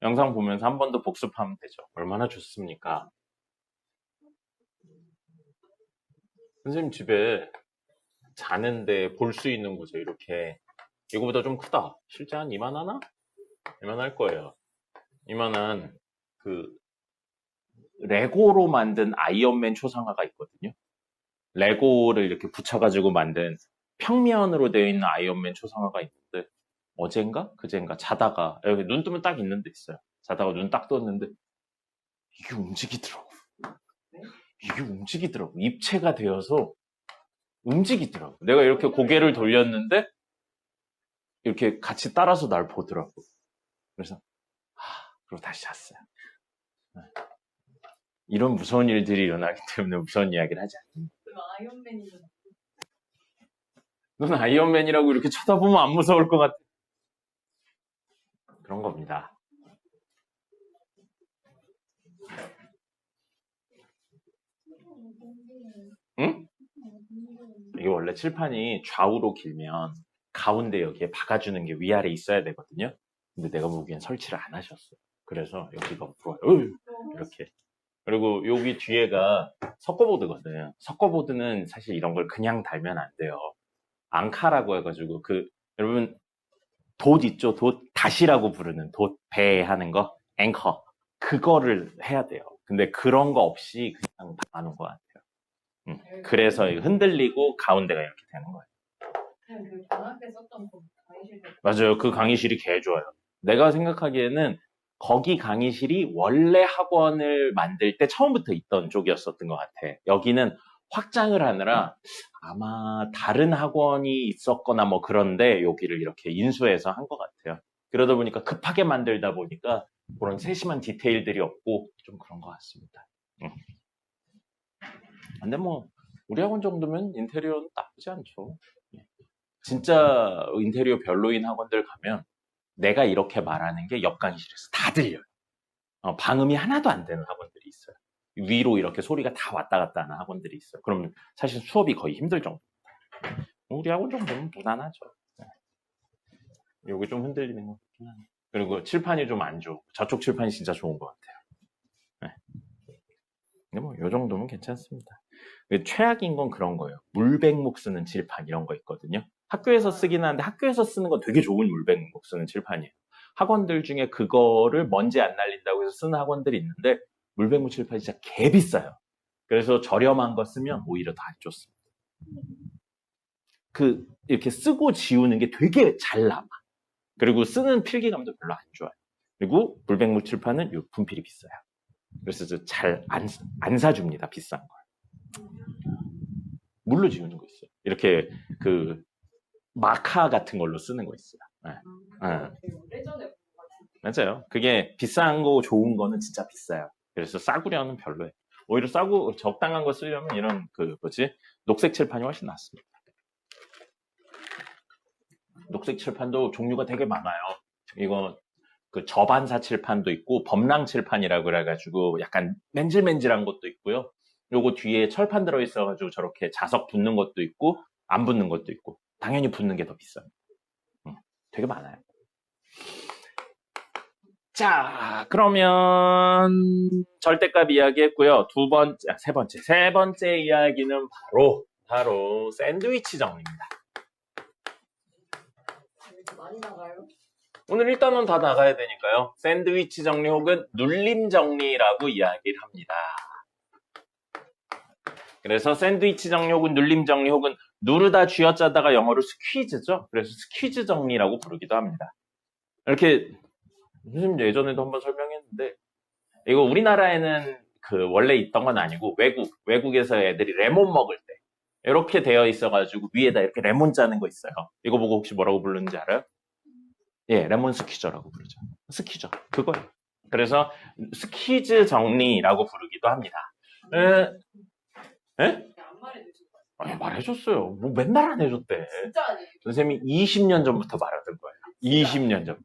영상 보면서 한 번 더 복습하면 되죠. 얼마나 좋습니까? 선생님 집에 자는데 볼 수 있는 곳에 이렇게 이거보다 좀 크다. 실제 한 이만하나? 이만할 거예요. 이만한 그 레고로 만든 아이언맨 초상화가 있거든요. 레고를 이렇게 붙여가지고 만든 평면으로 되어 있는 아이언맨 초상화가 있는데 어젠가? 그젠가 자다가 여기 눈 뜨면 딱 있는 데 있어요. 자다가 눈 딱 떴는데 이게 움직이더라고. 이게 움직이더라고. 입체가 되어서 움직이더라고. 내가 이렇게 고개를 돌렸는데 이렇게 같이 따라서 날 보더라고. 그래서 그리고 다시 잤어요. 이런 무서운 일들이 일어나기 때문에 무서운 이야기를 하지 않습니다. 아이언맨이잖아. 넌 아이언맨이라고 이렇게 쳐다보면 안 무서울 것 같아. 그런 겁니다. 응? 이게 원래 칠판이 좌우로 길면 가운데 여기에 박아주는 게 위아래 있어야 되거든요. 근데 내가 보기엔 설치를 안 하셨어요. 그래서 여기가 부러워요. 이렇게. 그리고 여기 뒤에가 석고보드거든. 석고보드는 사실 이런 걸 그냥 달면 안 돼요. 앙카라고 해가지고 여러분 돛 있죠? 돛 다시라고 부르는 돛 배 하는 거 앵커 그거를 해야 돼요. 근데 그런 거 없이 그냥 박아놓은 것 같아요. 그래서 흔들리고 가운데가 이렇게 되는 거예요. 그냥 그 방학 때 썼던 그 강의실 맞아요. 그 강의실이 개 좋아요. 내가 생각하기에는 거기 강의실이 원래 학원을 만들 때 처음부터 있던 쪽이었었던 것 같아. 여기는 확장을 하느라 아마 다른 학원이 있었거나 뭐 그런데 여기를 이렇게 인수해서 한 것 같아요. 그러다 보니까 급하게 만들다 보니까 그런 세심한 디테일들이 없고 좀 그런 것 같습니다. 근데 뭐 우리 학원 정도면 인테리어는 나쁘지 않죠. 진짜 인테리어 별로인 학원들 가면 내가 이렇게 말하는 게 옆 강의실에서 다 들려요. 방음이 하나도 안 되는 학원들이 있어요. 위로 이렇게 소리가 다 왔다 갔다 하는 학원들이 있어요. 그럼 사실 수업이 거의 힘들 정도입니다. 우리 학원 정도면 무난하죠. 여기 좀 흔들리는 거 같긴 하네. 그리고 칠판이 좀 안 좋고 저쪽 칠판이 진짜 좋은 것 같아요. 근데 뭐 요 정도면 괜찮습니다. 최악인 건 그런 거예요. 물백목 쓰는 칠판 이런 거 있거든요. 학교에서 쓰긴 하는데 학교에서 쓰는 건 되게 좋은 물백목 쓰는 칠판이에요. 학원들 중에 그거를 먼지 안 날린다고 해서 쓰는 학원들이 있는데 물백목 칠판이 진짜 개 비싸요. 그래서 저렴한 거 쓰면 오히려 더 안 좋습니다. 이렇게 쓰고 지우는 게 되게 잘 남아. 그리고 쓰는 필기감도 별로 안 좋아요. 그리고 물백목 칠판은 요 분필이 비싸요. 그래서 잘 안 사줍니다. 비싼 걸. 물로 지우는 거 있어요. 이렇게 마카 같은 걸로 쓰는 거 있어요. 예전에 맞아요. 그게 비싼 거 좋은 거는 진짜 비싸요. 그래서 싸구려는 별로예요. 오히려 싸고 적당한 거 쓰려면 이런 녹색 칠판이 훨씬 낫습니다. 녹색 칠판도 종류가 되게 많아요. 이거 저반사 칠판도 있고 범랑 칠판이라고 그래가지고 약간 맨질맨질한 것도 있고요. 요거 뒤에 철판 들어있어가지고 저렇게 자석 붙는 것도 있고 안 붙는 것도 있고 당연히 붙는 게 더 비싸요. 되게 많아요. 자, 그러면 절대값 이야기했고요. 세 번째 이야기는 바로 샌드위치 정리입니다. 많이 나가요? 오늘 일단은 다 나가야 되니까요. 샌드위치 정리 혹은 눌림 정리라고 이야기를 합니다. 그래서 샌드위치 정리 혹은 눌림 정리 혹은 누르다 쥐어짜다가 영어로 스퀴즈죠. 그래서 스퀴즈 정리라고 부르기도 합니다. 이렇게 선생님 예전에도 한번 설명했는데 이거 우리나라에는 원래 있던 건 아니고 외국에서 애들이 레몬 먹을 때 이렇게 되어 있어가지고 위에다 이렇게 레몬 짜는 거 있어요. 이거 보고 혹시 뭐라고 부르는지 알아요? 예, 레몬 스퀴저라고 부르죠. 스퀴저 그거예요. 그래서 스퀴즈 정리라고 부르기도 합니다. 예? 안 말해주셨어요. 아니, 말해줬어요. 뭐 맨날 안 해줬대. 진짜 아니에요. 선생님이 20년 전부터 말하던 거예요. 20년 전.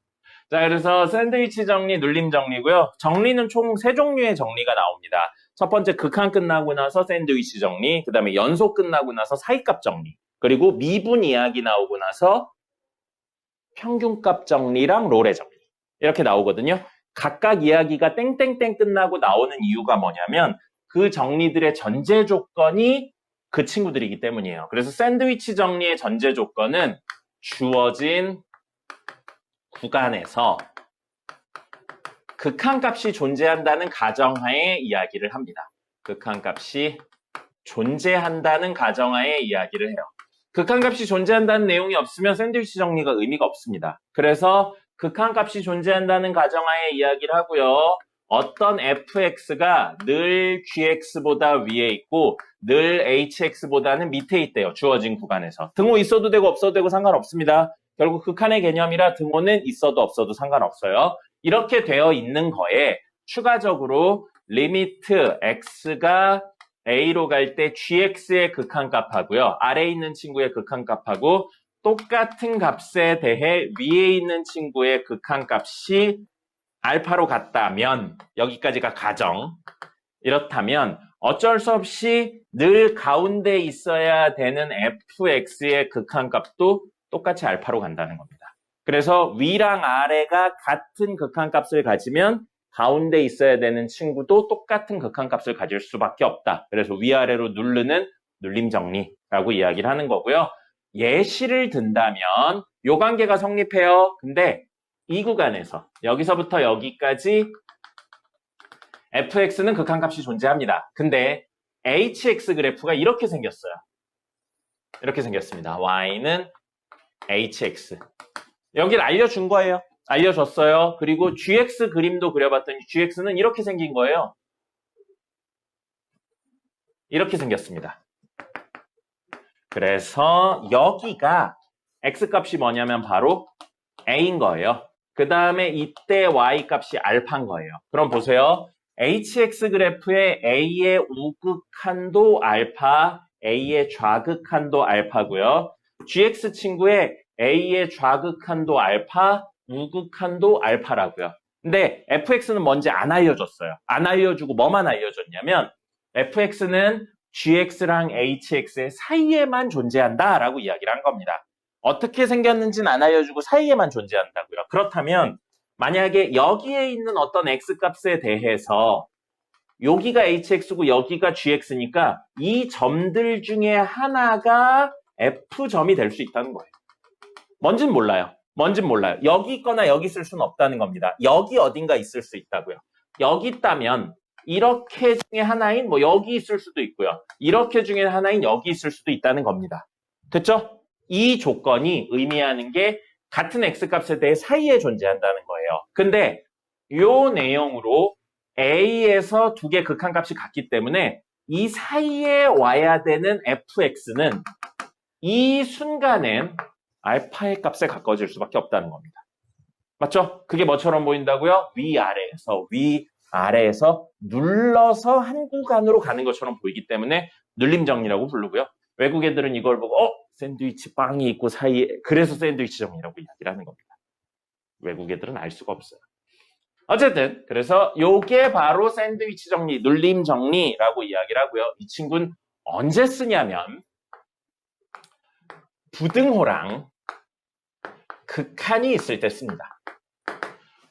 자, 그래서 샌드위치 정리, 눌림 정리고요. 정리는 총 3종류의 정리가 나옵니다. 첫 번째 극한 끝나고 나서 샌드위치 정리, 그 다음에 연속 끝나고 나서 사이값 정리, 그리고 미분 이야기 나오고 나서 평균값 정리랑 롤의 정리 이렇게 나오거든요. 각각 이야기가 땡땡땡 끝나고 나오는 이유가 뭐냐면 그 정리들의 전제 조건이 그 친구들이기 때문이에요. 그래서 샌드위치 정리의 전제 조건은 주어진 구간에서 극한값이 존재한다는 가정하에 이야기를 합니다. 극한값이 존재한다는 가정하에 이야기를 해요. 극한값이 존재한다는 내용이 없으면 샌드위치 정리가 의미가 없습니다. 그래서 극한값이 존재한다는 가정하에 이야기를 하고요. 어떤 fx가 늘 gx보다 위에 있고 늘 hx보다는 밑에 있대요. 주어진 구간에서. 등호 있어도 되고 없어도 되고 상관없습니다. 결국 극한의 개념이라 등호는 있어도 없어도 상관없어요. 이렇게 되어 있는 거에 추가적으로 리미트 x가 a로 갈 때 gx의 극한값하고요. 아래에 있는 친구의 극한값하고 똑같은 값에 대해 위에 있는 친구의 극한값이 알파로 같다면 여기까지가 가정. 이렇다면 어쩔 수 없이 늘 가운데 있어야 되는 fx의 극한값도 똑같이 알파로 간다는 겁니다. 그래서 위랑 아래가 같은 극한값을 가지면 가운데 있어야 되는 친구도 똑같은 극한값을 가질 수밖에 없다. 그래서 위아래로 누르는 눌림 정리라고 이야기를 하는 거고요. 예시를 든다면 요 관계가 성립해요. 근데 이 구간에서 여기서부터 여기까지 fx는 극한값이 존재합니다. 근데 hx 그래프가 이렇게 생겼어요. 이렇게 생겼습니다. y는 hx. 여기를 알려준 거예요. 알려줬어요. 그리고 gx 그림도 그려봤더니 gx는 이렇게 생긴 거예요. 이렇게 생겼습니다. 그래서 여기가 x값이 뭐냐면 바로 a인 거예요. 그 다음에 이때 y값이 알파인 거예요. 그럼 보세요. hx 그래프의 a의 우극한도 알파, a의 좌극한도 알파고요. gx 친구의 a의 좌극한도 알파, 우극한도 알파라고요. 근데 fx는 뭔지 안 알려줬어요. 안 알려주고 뭐만 알려줬냐면 fx는 gx랑 hx의 사이에만 존재한다라고 이야기를 한 겁니다. 어떻게 생겼는지는 안 알려주고 사이에만 존재한다고요. 그렇다면 만약에 여기에 있는 어떤 x값에 대해서 여기가 hx고 여기가 gx니까 이 점들 중에 하나가 f점이 될 수 있다는 거예요. 뭔진 몰라요. 뭔진 몰라요. 여기 있거나 여기 있을 수는 없다는 겁니다. 여기 어딘가 있을 수 있다고요. 여기 있다면 이렇게 중에 하나인 뭐 여기 있을 수도 있고요. 이렇게 중에 하나인 여기 있을 수도 있다는 겁니다. 됐죠? 이 조건이 의미하는 게 같은 x값에 대해 사이에 존재한다는 거예요. 근데 이 내용으로 a에서 두 개 극한값이 같기 때문에 이 사이에 와야 되는 fx는 이 순간엔 알파의 값에 가까워질 수밖에 없다는 겁니다. 맞죠? 그게 뭐처럼 보인다고요? 위아래에서 눌러서 한 구간으로 가는 것처럼 보이기 때문에 눌림 정리라고 부르고요. 외국 애들은 이걸 보고 샌드위치 빵이 있고 사이에 그래서 샌드위치 정리라고 이야기를 하는 겁니다. 외국 애들은 알 수가 없어요. 어쨌든 그래서 요게 바로 샌드위치 정리, 눌림 정리라고 이야기를 하고요. 이 친구는 언제 쓰냐면 부등호랑 극한이 있을 때 씁니다.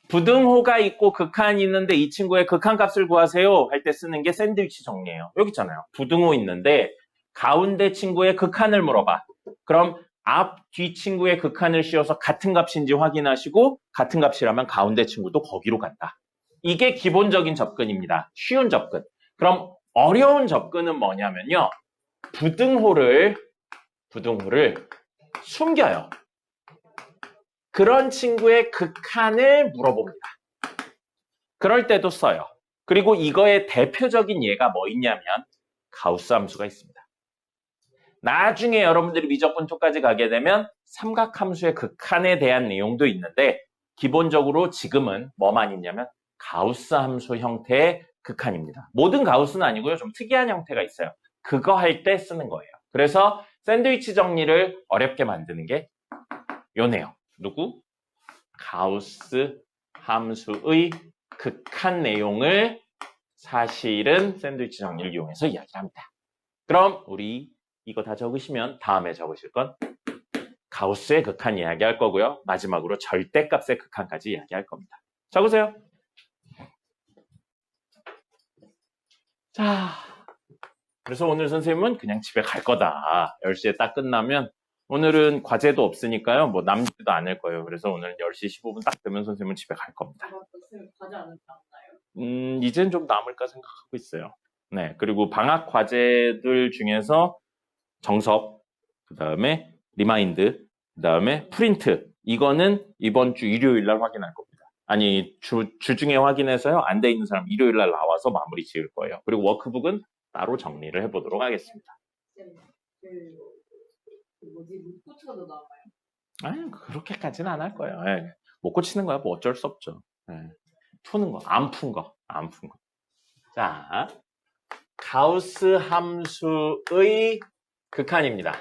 부등호가 있고 극한이 있는데 이 친구의 극한값을 구하세요 할 때 쓰는 게 샌드위치 정리예요. 여기 있잖아요. 부등호 있는데 가운데 친구의 극한을 물어봐. 그럼 앞, 뒤 친구의 극한을 씌워서 같은 값인지 확인하시고 같은 값이라면 가운데 친구도 거기로 간다. 이게 기본적인 접근입니다. 쉬운 접근. 그럼 어려운 접근은 뭐냐면요. 부등호를 숨겨요. 그런 친구의 극한을 물어봅니다. 그럴 때도 써요. 그리고 이거의 대표적인 예가 뭐 있냐면 가우스 함수가 있습니다. 나중에 여러분들이 미적분 2까지 가게 되면 삼각함수의 극한에 대한 내용도 있는데 기본적으로 지금은 뭐만 있냐면 가우스 함수 형태의 극한입니다. 모든 가우스는 아니고요. 좀 특이한 형태가 있어요. 그거 할 때 쓰는 거예요. 그래서 샌드위치 정리를 어렵게 만드는 게 요네요. 누구? 가우스 함수의 극한 내용을 사실은 샌드위치 정리를 이용해서 이야기를 합니다. 그럼 우리 이거 다 적으시면 다음에 적으실 건 가우스의 극한 이야기할 거고요. 마지막으로 절대값의 극한까지 이야기할 겁니다. 적으세요. 자, 그래서 오늘 선생님은 그냥 집에 갈 거다. 10시에 딱 끝나면 오늘은 과제도 없으니까요. 뭐 남지도 않을 거예요. 그래서 오늘 10시 15분 딱 되면 선생님은 집에 갈 겁니다. 선생님 과제 안 남나요? 이젠 좀 남을까 생각하고 있어요. 네, 그리고 방학 과제들 중에서 정석, 그 다음에 리마인드, 그 다음에 프린트. 이거는 이번 주 일요일 날 확인할 겁니다. 아니, 주중에 확인해서요. 안 돼 있는 사람 일요일 날 나와서 마무리 지을 거예요. 그리고 워크북은 따로 정리를 해보도록 하겠습니다. 못 고쳐도 나와요? 아니, 그렇게까지는 안 할 거예요. 예. 못 고치는 거야. 뭐 어쩔 수 없죠. 예. 푸는 거, 안 푼 거. 자, 가우스 함수의 극한입니다.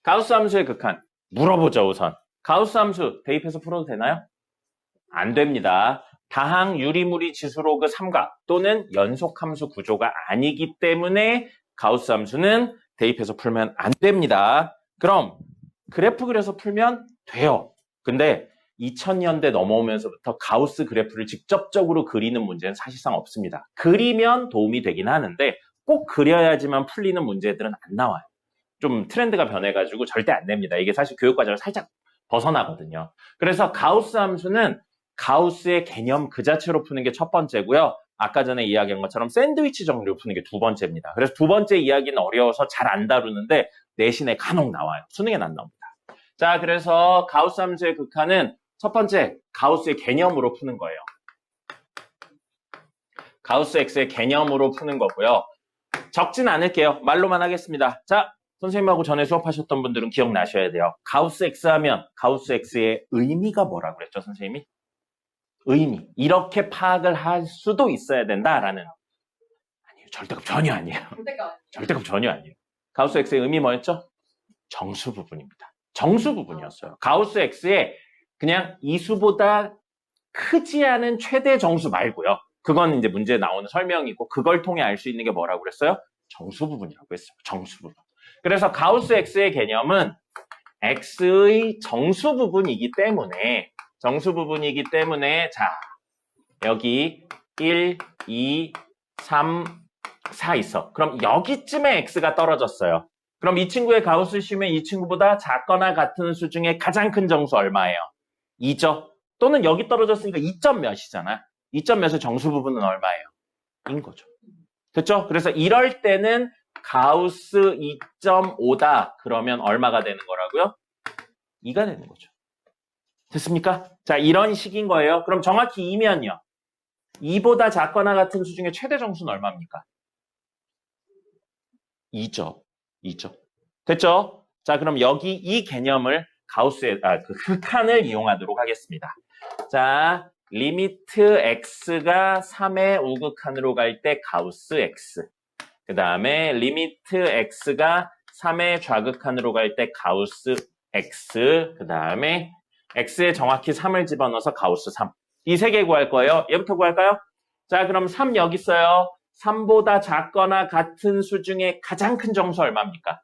가우스 함수의 극한. 물어보죠, 우선. 가우스 함수 대입해서 풀어도 되나요? 안 됩니다. 다항 유리무리 지수로그 삼각 또는 연속함수 구조가 아니기 때문에 가우스 함수는 대입해서 풀면 안 됩니다. 그럼 그래프 그려서 풀면 돼요. 근데 2000년대 넘어오면서부터 가우스 그래프를 직접적으로 그리는 문제는 사실상 없습니다. 그리면 도움이 되긴 하는데 꼭 그려야지만 풀리는 문제들은 안 나와요. 좀 트렌드가 변해가지고 절대 안 냅니다. 이게 사실 교육과정을 살짝 벗어나거든요. 그래서 가우스 함수는 가우스의 개념 그 자체로 푸는 게 첫 번째고요. 아까 전에 이야기한 것처럼 샌드위치 정리로 푸는 게 두 번째입니다. 그래서 두 번째 이야기는 어려워서 잘 안 다루는데 내신에 간혹 나와요. 수능에는 안 나옵니다. 자, 그래서 가우스 함수의 극한은 첫 번째, 가우스의 개념으로 푸는 거예요. 가우스 X의 개념으로 푸는 거고요. 적진 않을게요. 말로만 하겠습니다. 자, 선생님하고 전에 수업하셨던 분들은 기억나셔야 돼요. 가우스 X 하면 가우스 X의 의미가 뭐라고 그랬죠, 선생님이? 의미. 이렇게 파악을 할 수도 있어야 된다라는. 아니에요. 절대값 전혀 아니에요. 절대값 전혀 아니에요. 가우스 X의 의미 뭐였죠? 정수 부분입니다. 정수 부분이었어요. 가우스 X의 그냥 이수보다 크지 않은 최대 정수 말고요. 그건 이제 문제에 나오는 설명이고 그걸 통해 알 수 있는 게 뭐라고 그랬어요? 정수 부분이라고 했어요. 정수 부분. 그래서 가우스 X의 개념은 X의 정수 부분이기 때문에 자, 여기 1, 2, 3, 4 있어. 그럼 여기쯤에 X가 떨어졌어요. 그럼 이 친구의 가우스 씌우면 이 친구보다 작거나 같은 수 중에 가장 큰 정수 얼마예요? 2죠. 또는 여기 떨어졌으니까 2점 몇이잖아. 2점 몇의 정수 부분은 얼마예요? 인 거죠. 됐죠? 그래서 이럴 때는 가우스 2.5다. 그러면 얼마가 되는 거라고요? 2가 되는 거죠. 됐습니까? 자, 이런 식인 거예요. 그럼 정확히 2면요. 2보다 작거나 같은 수 중에 최대 정수는 얼마입니까? 2죠. 2죠. 됐죠? 자, 그럼 여기 이 개념을 가우스의 그 극한을 이용하도록 하겠습니다. 자, 리미트 x가 3의 우극한으로 갈 때 가우스 x. 그 다음에 리미트 x가 3의 좌극한으로 갈 때 가우스 x. 그 다음에 x에 정확히 3을 집어넣어서 가우스 3. 이 세 개 구할 거예요. 얘부터 구할까요? 자, 그럼 3 여기 있어요. 3보다 작거나 같은 수 중에 가장 큰 정수 얼마입니까?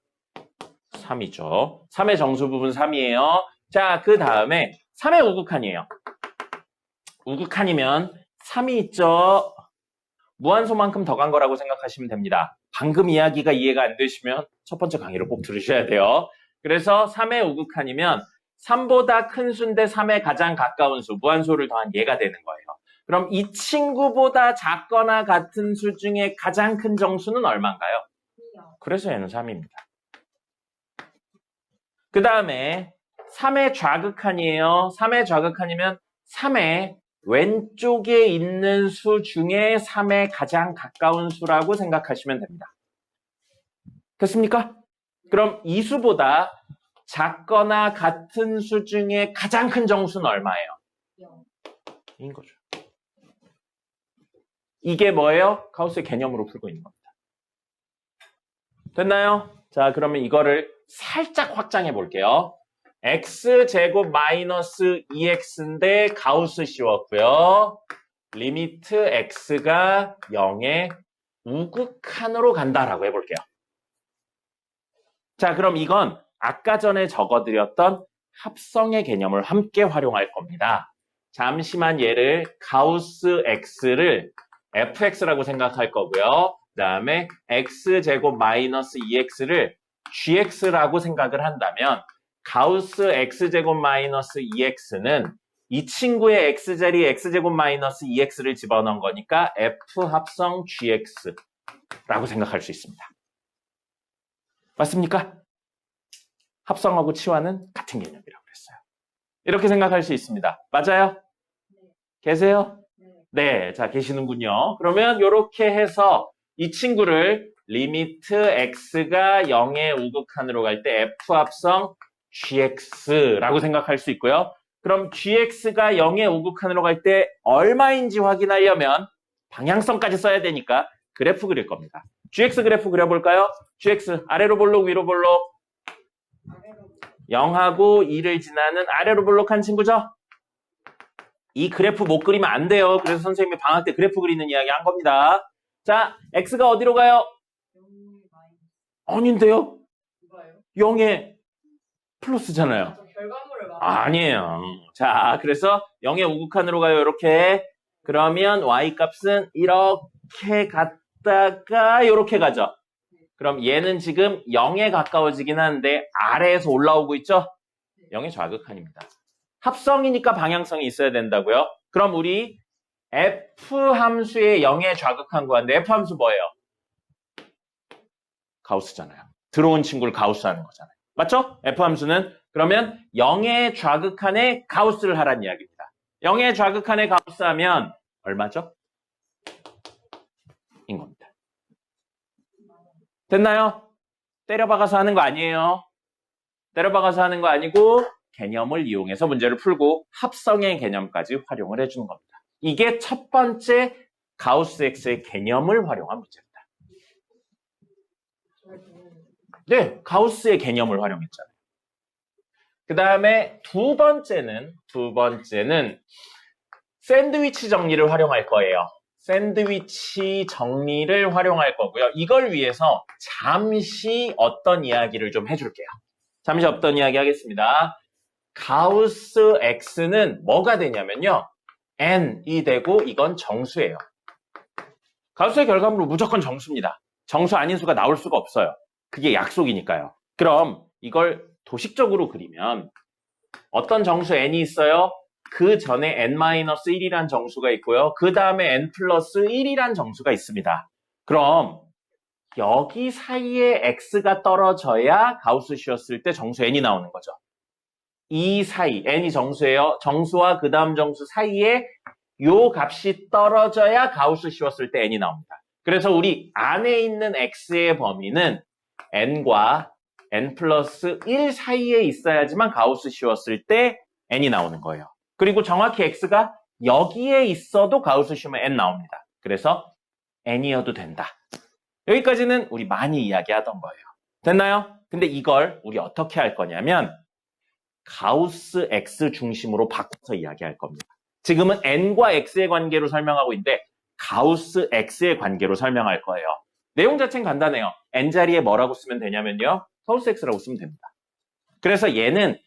3이죠. 3의 정수 부분 3이에요. 자, 그 다음에 3의 우극한이에요. 우극한이면 3이 있죠. 무한소만큼 더 간 거라고 생각하시면 됩니다. 방금 이야기가 이해가 안 되시면 첫 번째 강의를 꼭 들으셔야 돼요. 그래서 3의 우극한이면 3보다 큰 수인데 3에 가장 가까운 수, 무한소를 더한 얘가 되는 거예요. 그럼 이 친구보다 작거나 같은 수 중에 가장 큰 정수는 얼마인가요? 그래서 얘는 3입니다. 그 다음에 3의 좌극한이에요. 3의 좌극한이면 3의 왼쪽에 있는 수 중에 3에 가장 가까운 수라고 생각하시면 됩니다. 됐습니까? 그럼 이 수보다 작거나 같은 수 중에 가장 큰 정수는 얼마예요? 0인 거죠. 이게 뭐예요? 가우스의 개념으로 풀고 있는 겁니다. 됐나요? 자, 그러면 이거를 살짝 확장해 볼게요. x제곱 마이너스 2x인데 가우스 씌웠고요. 리미트 x가 0의 우극한으로 간다라고 해볼게요. 자, 그럼 이건 아까 전에 적어드렸던 합성의 개념을 함께 활용할 겁니다. 잠시만 얘를 가우스 x를 fx라고 생각할 거고요. 그 다음에 x제곱 마이너스 2x를 gx라고 생각을 한다면 가우스 x제곱 마이너스 2x는 이 친구의 x자리 x제곱 마이너스 2x를 집어넣은 거니까 f 합성 gx라고 생각할 수 있습니다. 맞습니까? 합성하고 치환은 같은 개념이라고 그랬어요. 이렇게 생각할 수 있습니다. 맞아요? 계세요? 네, 자, 계시는군요. 그러면 이렇게 해서 이 친구를 리미트 x가 0의 우극한으로 갈 때 f 합성 gx라고 생각할 수 있고요. 그럼 gx가 0의 우극한으로 갈 때 얼마인지 확인하려면 방향성까지 써야 되니까 그래프 그릴 겁니다. gx 그래프 그려볼까요? gx 아래로 볼록 위로 볼록 0하고 2를 지나는 아래로 볼록한 친구죠? 이 그래프 못 그리면 안 돼요. 그래서 선생님이 방학 때 그래프 그리는 이야기 한 겁니다. 자, x가 어디로 가요? 아닌데요? 0의 플러스잖아요. 결과물을 아니에요. 자, 그래서 0의 우극한으로 가요. 이렇게. 그러면 y 값은 이렇게 갔다가 이렇게 가죠. 그럼 얘는 지금 0에 가까워지긴 하는데 아래에서 올라오고 있죠? 0의 좌극한입니다. 합성이니까 방향성이 있어야 된다고요? 그럼 우리 f 함수의 0의 좌극한 구하는데 f 함수 뭐예요? 가우스잖아요. 들어온 친구를 가우스 하는 거잖아요. 맞죠? f 함수는 그러면 0의 좌극한에 가우스를 하란 이야기입니다. 0의 좌극한에 가우스 하면 얼마죠? 인 겁니다. 됐나요? 때려박아서 하는 거 아니에요. 때려박아서 하는 거 아니고 개념을 이용해서 문제를 풀고 합성의 개념까지 활용을 해주는 겁니다. 이게 첫 번째 가우스 X의 개념을 활용한 문제입니다. 네, 가우스의 개념을 활용했잖아요. 그 다음에 두 번째는 샌드위치 정리를 활용할 거예요. 샌드위치 정리를 활용할 거고요. 이걸 위해서 잠시 어떤 이야기를 좀 해줄게요. 잠시 어떤 이야기 하겠습니다. 가우스 X는 뭐가 되냐면요. n이 되고 이건 정수예요. 가우스의 결과물은 무조건 정수입니다. 정수 아닌 수가 나올 수가 없어요. 그게 약속이니까요. 그럼 이걸 도식적으로 그리면 어떤 정수 n이 있어요? 그 전에 n-1이란 정수가 있고요. 그 다음에 n 플러스 1이란 정수가 있습니다. 그럼 여기 사이에 x가 떨어져야 가우스 씌웠을 때 정수 n이 나오는 거죠. 이 사이, n이 정수예요. 정수와 그 다음 정수 사이에 요 값이 떨어져야 가우스 씌웠을 때 n이 나옵니다. 그래서 우리 안에 있는 x의 범위는 n과 n 플러스 1 사이에 있어야지만 가우스 씌웠을 때 n이 나오는 거예요. 그리고 정확히 x가 여기에 있어도 가우스 씌우면 n 나옵니다. 그래서 n이어도 된다. 여기까지는 우리 많이 이야기하던 거예요. 됐나요? 근데 이걸 우리 어떻게 할 거냐면 가우스 x 중심으로 바꿔서 이야기할 겁니다. 지금은 n과 x의 관계로 설명하고 있는데 가우스 x의 관계로 설명할 거예요. 내용 자체는 간단해요. n 자리에 뭐라고 쓰면 되냐면요. 가우스 x라고 쓰면 됩니다. 그래서 얘는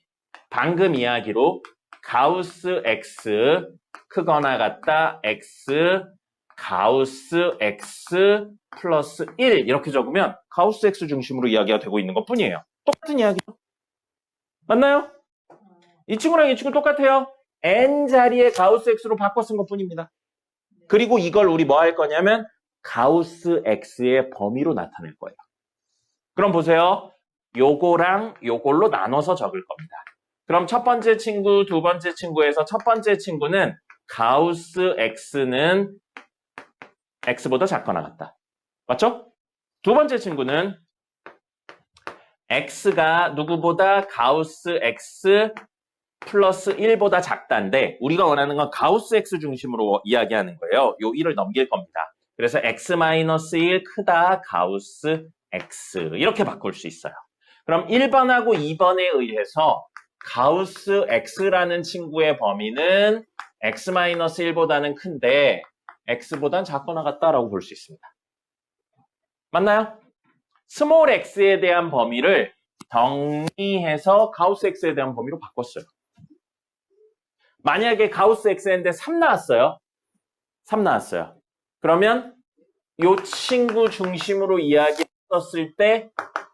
방금 이야기로 가우스 x 크거나 같다 x 가우스 x 플러스 1 이렇게 적으면 가우스 x 중심으로 이야기가 되고 있는 것 뿐이에요. 똑같은 이야기죠. 맞나요? 이 친구랑 이 친구 똑같아요. n 자리에 가우스 x로 바꿔 쓴 것 뿐입니다. 그리고 이걸 우리 뭐 할 거냐면 가우스 x의 범위로 나타낼 거예요. 그럼 보세요. 요거랑 요걸로 나눠서 적을 겁니다. 그럼 첫 번째 친구, 두 번째 친구에서 첫 번째 친구는 가우스 x는 x보다 작거나 같다. 맞죠? 두 번째 친구는 x가 누구보다 가우스 x 플러스 1보다 작다인데 우리가 원하는 건 가우스 x 중심으로 이야기하는 거예요. 요 1을 넘길 겁니다. 그래서 x-1 크다 가우스 x 이렇게 바꿀 수 있어요. 그럼 1번하고 2번에 의해서 가우스 x라는 친구의 범위는 x-1보다는 큰데 x보단 작거나 같다라고 볼 수 있습니다. 맞나요? 스몰 x에 대한 범위를 정리해서 가우스 x에 대한 범위로 바꿨어요. 만약에 가우스 x인데 3 나왔어요. 3 나왔어요. 그러면 이 친구 중심으로 이야기했었을 때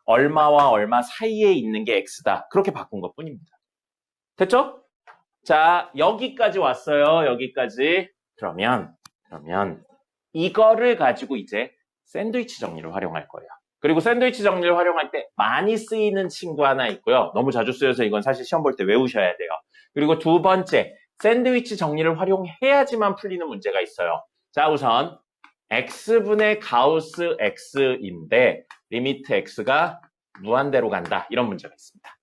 얼마와 얼마 사이에 있는 게 x다. 그렇게 바꾼 것 뿐입니다. 됐죠? 자, 여기까지 왔어요. 여기까지. 그러면 이거를 가지고 이제 샌드위치 정리를 활용할 거예요. 그리고 샌드위치 정리를 활용할 때 많이 쓰이는 친구 하나 있고요. 너무 자주 쓰여서 이건 사실 시험 볼 때 외우셔야 돼요. 그리고 두 번째, 샌드위치 정리를 활용해야지만 풀리는 문제가 있어요. 자, 우선 x분의 가우스 x인데 리미트 x가 무한대로 간다. 이런 문제가 있습니다.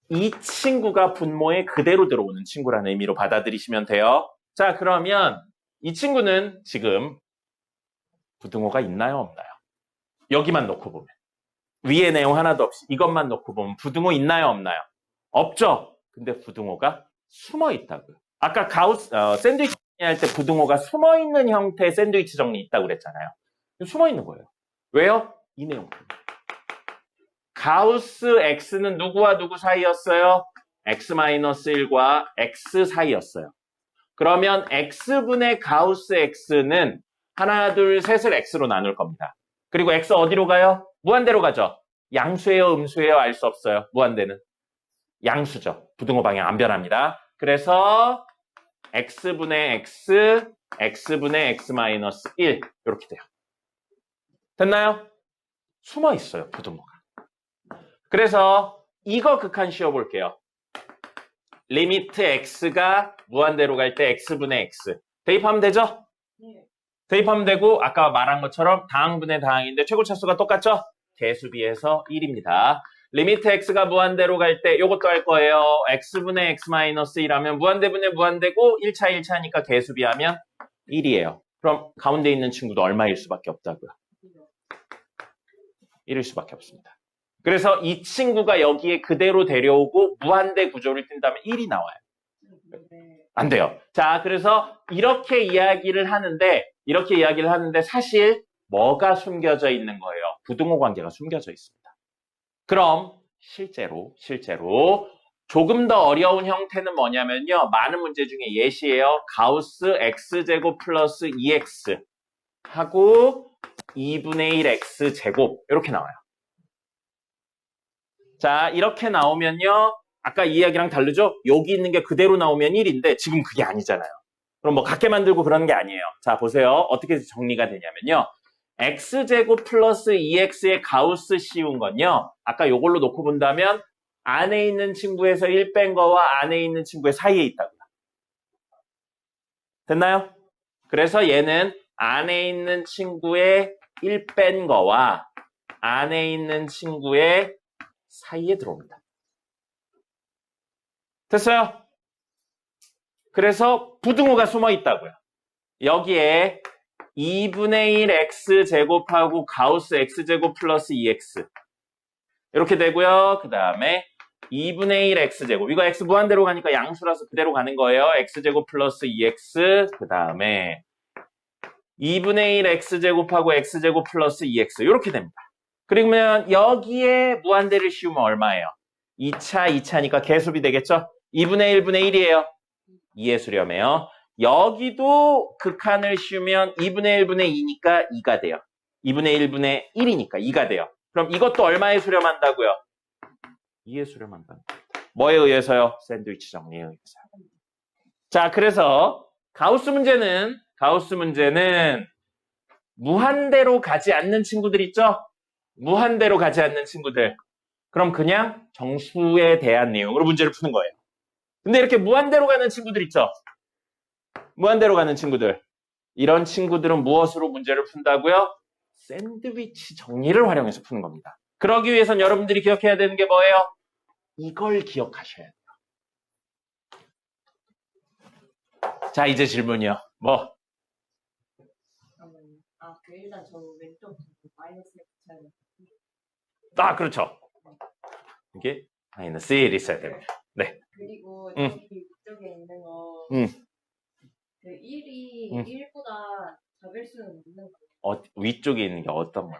이 친구가 분모에 그대로 들어오는 친구라는 의미로 받아들이시면 돼요. 자, 그러면 이 친구는 지금 부등호가 있나요, 없나요? 여기만 놓고 보면. 위에 내용 하나도 없이 이것만 놓고 보면 부등호 있나요, 없나요? 없죠? 근데 부등호가 숨어 있다고요. 아까 샌드위치 정리할 때 부등호가 숨어 있는 형태의 샌드위치 정리 있다고 그랬잖아요. 숨어 있는 거예요. 왜요? 이 내용 때문에. 가우스 x는 누구와 누구 사이였어요? x-1과 x 사이였어요. 그러면 x분의 가우스 x는 하나, 둘, 셋을 x로 나눌 겁니다. 그리고 x 어디로 가요? 무한대로 가죠. 양수예요, 음수예요? 알 수 없어요. 무한대는. 양수죠. 부등호 방향 안 변합니다. 그래서 x분의 x, x분의 x-1 이렇게 돼요. 됐나요? 숨어 있어요, 부등호가. 그래서 이거 극한 씌워볼게요. 리미트 x가 무한대로 갈 때 x분의 x. 대입하면 되죠? 네. 대입하면 되고 아까 말한 것처럼 다항분의 다항인데 최고차수가 똑같죠? 개수비에서 1입니다. 리미트 x가 무한대로 갈 때 이것도 할 거예요. x분의 x-1하면 무한대분의 무한대고 1차 1차니까 개수비하면 1이에요. 그럼 가운데 있는 친구도 얼마일 수밖에 없다고요? 1일 수밖에 없습니다. 그래서 이 친구가 여기에 그대로 데려오고 무한대 구조를 띈다면 1이 나와요. 안 돼요. 자, 그래서 이렇게 이야기를 하는데 사실 뭐가 숨겨져 있는 거예요? 부등호 관계가 숨겨져 있습니다. 그럼 실제로 조금 더 어려운 형태는 뭐냐면요. 많은 문제 중에 예시예요. 가우스 x제곱 플러스 2x 하고 2분의 1 x제곱 이렇게 나와요. 자, 이렇게 나오면요. 아까 이 이야기랑 다르죠? 여기 있는 게 그대로 나오면 1인데 지금 그게 아니잖아요. 그럼 뭐 같게 만들고 그러는 게 아니에요. 자, 보세요. 어떻게 정리가 되냐면요. x제곱 플러스 2x의 가우스 씌운 건요. 아까 요걸로 놓고 본다면 안에 있는 친구에서 1 뺀 거와 안에 있는 친구의 사이에 있다고요. 됐나요? 그래서 얘는 안에 있는 친구의 1 뺀 거와 안에 있는 친구의 사이에 들어옵니다. 됐어요? 그래서 부등호가 숨어 있다고요. 여기에 2분의 1 x제곱하고 가우스 x제곱 플러스 2x 이렇게 되고요. 그 다음에 2분의 1 x제곱 이거 x 무한대로 가니까 양수라서 그대로 가는 거예요. x제곱 플러스 2x 그 다음에 2분의 1 x제곱하고 x제곱 플러스 2x 이렇게 됩니다. 그러면 여기에 무한대를 씌우면 얼마예요? 2차니까 개수비 되겠죠? 2분의 1분의 1이에요. 2의 수렴해요. 여기도 극한을 씌우면 2분의 1분의 2니까 2가 돼요. 2분의 1분의 1이니까 2가 돼요. 그럼 이것도 얼마에 수렴한다고요? 2에 수렴한다. 뭐에 의해서요? 샌드위치 정리에 의해서요. 자, 그래서 가우스 문제는 무한대로 가지 않는 친구들 있죠? 무한대로 가지 않는 친구들. 그럼 그냥 정수에 대한 내용으로 문제를 푸는 거예요. 근데 이렇게 무한대로 가는 친구들 있죠? 무한대로 가는 친구들. 이런 친구들은 무엇으로 문제를 푼다고요? 샌드위치 정리를 활용해서 푸는 겁니다. 그러기 위해선 여러분들이 기억해야 되는 게 뭐예요? 이걸 기억하셔야 돼요. 자, 이제 질문이요. 뭐? 일단 저 왼쪽 마이너스 붙여야 돼요. 아, 그렇죠. 이게 마이너스 1이 있어야 됩니다. 네. 그리고 여기 위쪽에 있는 거 그 1이 1보다 작을 수는 없는 거예요. 위쪽에 있는 게 어떤 거?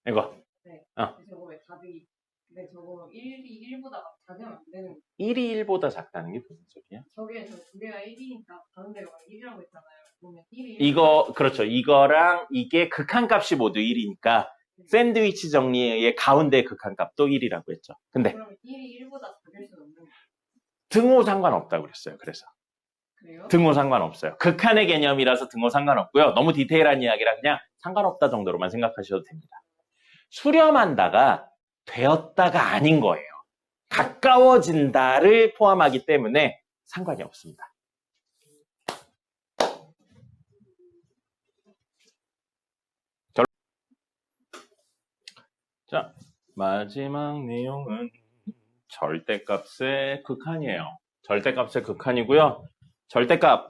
이거. 네. 어. 저거 왜 답이 근데 저거 1이 1보다 작으면 안 되는 거예요. 1이 1보다 작다는 게 무슨 소리야? 저게 저 두 개가 1이니까 다른 데가 1이라고 했잖아요. 보면 1이 이거 그렇죠. 이거랑 이게 극한값이 모두 1이니까 샌드위치 정리의 가운데 극한값도 1이라고 했죠. 근데 그러면 1이 1보다 작을 수는 없는 거예요. 등호 상관없다고 그랬어요. 그래서 그래요? 등호 상관없어요. 극한의 개념이라서 등호 상관없고요. 너무 디테일한 이야기라 그냥 상관없다 정도로만 생각하셔도 됩니다. 수렴한다가 되었다가 아닌 거예요. 가까워진다를 포함하기 때문에 상관이 없습니다. 자, 마지막 내용은 절대값의 극한이에요. 절대값의 극한이고요. 절대값,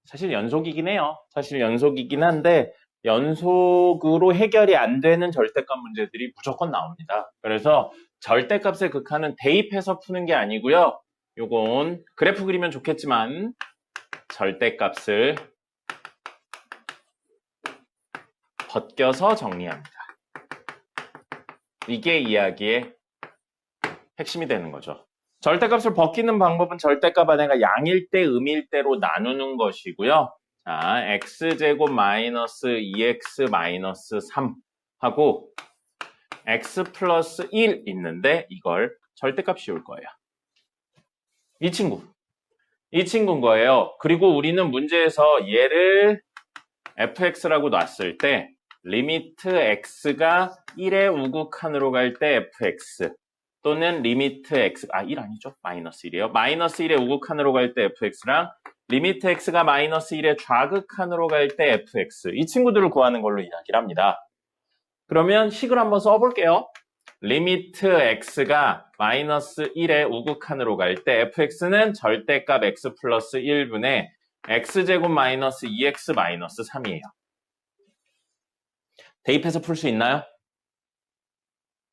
사실 연속이긴 해요. 사실 연속이긴 한데 연속으로 해결이 안 되는 절대값 문제들이 무조건 나옵니다. 그래서 절대값의 극한은 대입해서 푸는 게 아니고요. 요건 그래프 그리면 좋겠지만 절대값을 벗겨서 정리합니다. 이게 이야기의 핵심이 되는 거죠. 절대값을 벗기는 방법은 절대값 안에가 양일 때, 음일 때로 나누는 것이고요. 자, x제곱 마이너스 2x 마이너스 3 하고 x 플러스 1 있는데 이걸 절대값 씌울 거예요. 이 친구인 거예요. 그리고 우리는 문제에서 얘를 fx라고 놨을 때 리미트 x가 1의 우극한으로 갈 때 fx 또는 리미트 x, 1 아니죠? 마이너스 1이에요. 마이너스 1의 우극한으로 갈 때 fx랑 리미트 x가 마이너스 1의 좌극한으로 갈 때 fx 이 친구들을 구하는 걸로 이야기를 합니다. 그러면 식을 한번 써볼게요. 리미트 x가 마이너스 1의 우극한으로 갈 때 fx는 절대값 x 플러스 1분의 x제곱 마이너스 2x 마이너스 3이에요. 대입해서 풀 수 있나요?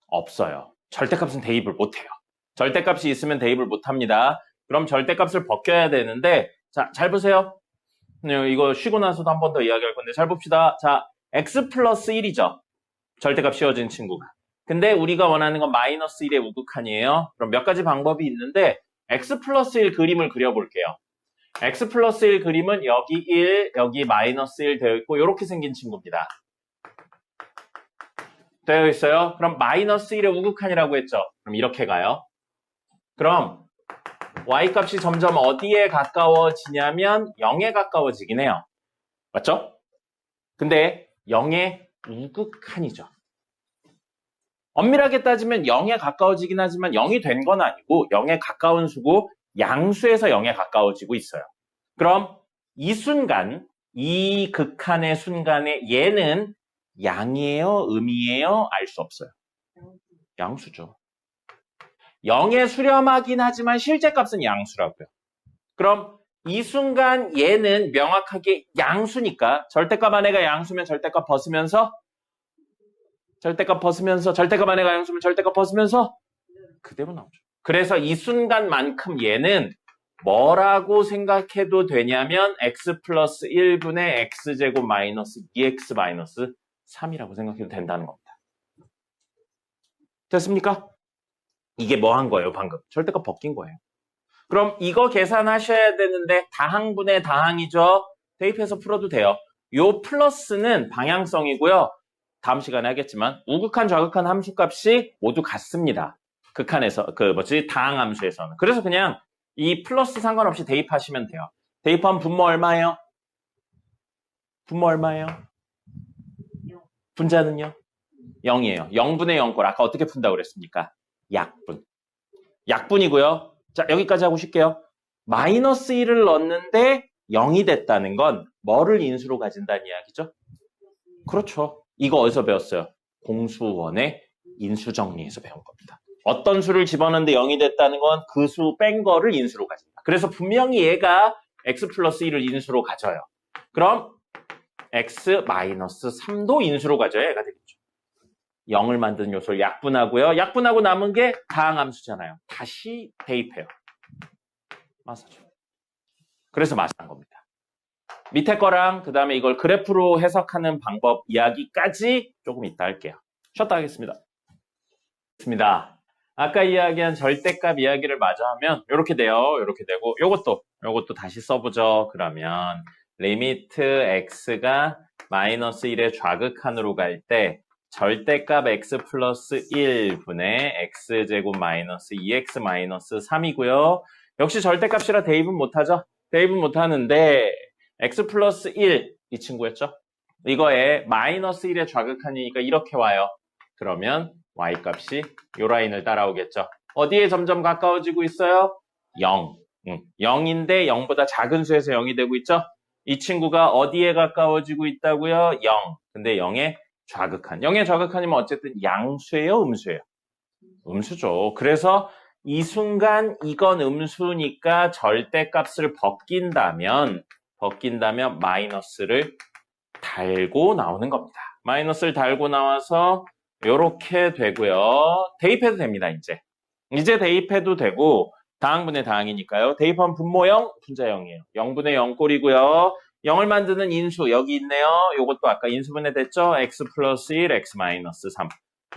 없어요. 절대값은 대입을 못해요. 절대값이 있으면 대입을 못합니다. 그럼 절대값을 벗겨야 되는데 자, 잘 보세요. 이거 쉬고 나서도 한 번 더 이야기할 건데 잘 봅시다. 자, x 플러스 1이죠. 절대값 씌워진 친구가. 근데 우리가 원하는 건 마이너스 1의 우극한이에요. 그럼 몇 가지 방법이 있는데 x 플러스 1 그림을 그려볼게요. x 플러스 1 그림은 여기 1, 여기 마이너스 1 되어 있고 이렇게 생긴 친구입니다. 되어 있어요. 그럼 마이너스 1의 우극한이라고 했죠. 그럼 이렇게 가요. 그럼 y값이 점점 어디에 가까워지냐면 0에 가까워지긴 해요. 맞죠? 근데 0의 우극한이죠. 엄밀하게 따지면 0에 가까워지긴 하지만 0이 된 건 아니고 0에 가까운 수고 양수에서 0에 가까워지고 있어요. 그럼 이 순간, 이 극한의 순간에 얘는 양이에요? 음이에요? 알 수 없어요. 양수죠. 0에 수렴하긴 하지만 실제 값은 양수라고요. 그럼 이 순간 얘는 명확하게 양수니까 절대값 안에가 양수면 절대값 벗으면서 절대값 안에가 양수면 절대값 벗으면서 그대로 나오죠. 그래서 이 순간만큼 얘는 뭐라고 생각해도 되냐면 x 플러스 1분의 x제곱 마이너스 2x 마이너스 3이라고 생각해도 된다는 겁니다. 됐습니까? 이게 뭐 한 거예요, 방금? 절대값 벗긴 거예요. 그럼 이거 계산하셔야 되는데 다항분의 다항이죠? 대입해서 풀어도 돼요. 요 플러스는 방향성이고요. 다음 시간에 하겠지만 우극한, 좌극한 함수값이 모두 같습니다. 극한에서, 다항 함수에서는. 그래서 그냥 이 플러스 상관없이 대입하시면 돼요. 대입하면 분모 얼마예요? 분모 얼마예요? 분자는요? 0이에요. 0분의 0꼴. 아까 어떻게 푼다고 그랬습니까? 약분. 약분이고요. 자, 여기까지 하고 쉴게요. 마이너스 1을 넣었는데 0이 됐다는 건 뭐를 인수로 가진다는 이야기죠? 그렇죠. 이거 어디서 배웠어요? 공수원의 인수정리에서 배운 겁니다. 어떤 수를 집어넣는데 0이 됐다는 건 그 수 뺀 거를 인수로 가진다. 그래서 분명히 얘가 x 플러스 1을 인수로 가져요. 그럼 x 마이너스 3도 인수로 가져야 얘가 되겠죠. 0을 만드는 요소를 약분하고요. 약분하고 남은 게 다항함수잖아요. 다시 대입해요. 맞아죠. 그래서 마스한 겁니다. 밑에 거랑 그 다음에 이걸 그래프로 해석하는 방법 이야기까지 조금 이따 할게요. 쉬었다 하겠습니다. 좋습니다. 아까 이야기한 절대값 이야기를 마저 하면 이렇게 돼요. 이렇게 되고 요것도 다시 써보죠. 그러면 리미트 x가 마이너스 1의 좌극한으로 갈 때 절대값 x 플러스 1분의 x제곱 마이너스 2x 마이너스 3이고요. 역시 절대값이라 대입은 못하죠. 대입은 못하는데 x 플러스 1 이 친구였죠. 이거에 마이너스 1의 좌극한이니까 이렇게 와요. 그러면 y값이 요 라인을 따라오겠죠. 어디에 점점 가까워지고 있어요? 0. 0인데 0보다 작은 수에서 0이 되고 있죠. 이 친구가 어디에 가까워지고 있다고요? 0. 근데 0의 좌극한. 0의 좌극한이면 어쨌든 양수예요? 음수예요? 음수죠. 그래서 이 순간 이건 음수니까 절대값을 벗긴다면 마이너스를 달고 나오는 겁니다. 마이너스를 달고 나와서 이렇게 되고요. 대입해도 됩니다. 이제 대입해도 되고 다항분의 다항이니까요. 대입하면 분모 0, 분자 0이에요. 0분의 0 꼴이고요. 0을 만드는 인수 여기 있네요. 이것도 아까 인수분해 됐죠? x 플러스 1, x 마이너스 3.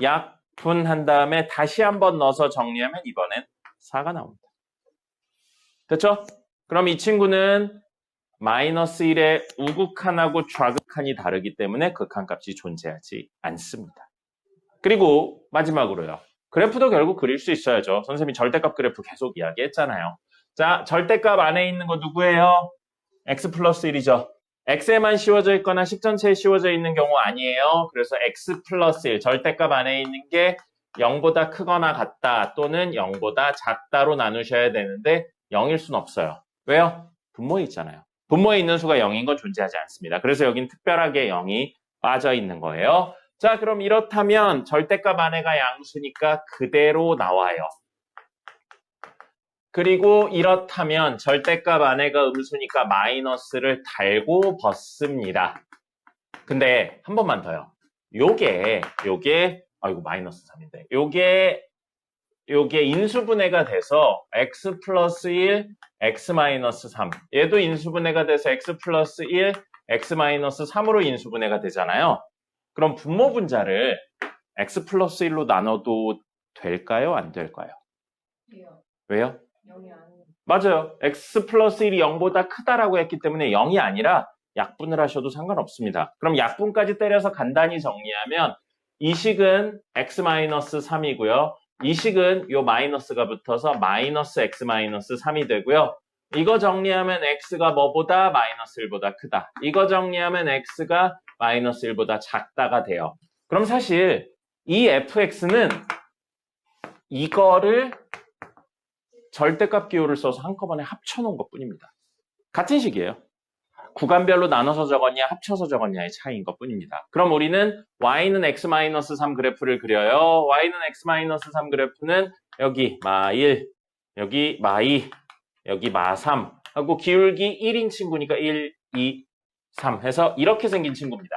약 분한 다음에 다시 한번 넣어서 정리하면 이번엔 4가 나옵니다. 됐죠? 그럼 이 친구는 마이너스 1의 우극한하고 좌극한이 다르기 때문에 극한값이 존재하지 않습니다. 그리고 마지막으로요. 그래프도 결국 그릴 수 있어야죠. 선생님이 절대값 그래프 계속 이야기했잖아요. 자, 절대값 안에 있는 거 누구예요? x 플러스 1이죠. x에만 씌워져 있거나 식 전체에 씌워져 있는 경우 아니에요. 그래서 x 플러스 1, 절대값 안에 있는 게 0보다 크거나 같다 또는 0보다 작다로 나누셔야 되는데 0일 순 없어요. 왜요? 분모에 있잖아요. 분모에 있는 수가 0인 건 존재하지 않습니다. 그래서 여긴 특별하게 0이 빠져 있는 거예요. 자, 그럼 이렇다면 절대값 안에가 양수니까 그대로 나와요. 그리고 이렇다면 절대값 안에가 음수니까 마이너스를 달고 벗습니다. 근데 한 번만 더요. 요게 아이고 마이너스 3인데 요게 인수분해가 돼서 x 플러스 1, x 마이너스 3. 얘도 인수분해가 돼서 x 플러스 1, x 마이너스 3으로 인수분해가 되잖아요. 그럼 분모 분자를 x 플러스 1로 나눠도 될까요? 안 될까요? 왜요? 0이 아니에요. 맞아요. x 플러스 1이 0보다 크다라고 했기 때문에 0이 아니라 약분을 하셔도 상관없습니다. 그럼 약분까지 때려서 간단히 정리하면 이 식은 x 마이너스 3이고요. 이 식은 요 마이너스가 붙어서 마이너스 x 마이너스 3이 되고요. 이거 정리하면 x가 뭐보다 마이너스 1보다 크다. 이거 정리하면 x가 마이너스 1보다 작다가 돼요. 그럼 사실 이 fx는 이거를 절대값 기호를 써서 한꺼번에 합쳐놓은 것뿐입니다. 같은 식이에요. 구간별로 나눠서 적었냐 합쳐서 적었냐의 차이인 것뿐입니다. 그럼 우리는 y는 x-3 그래프를 그려요. y는 x-3 그래프는 여기 마1, 여기 마2, 여기 마3 하고 기울기 1인 친구니까 1, 2, 3 해서 이렇게 생긴 친구입니다.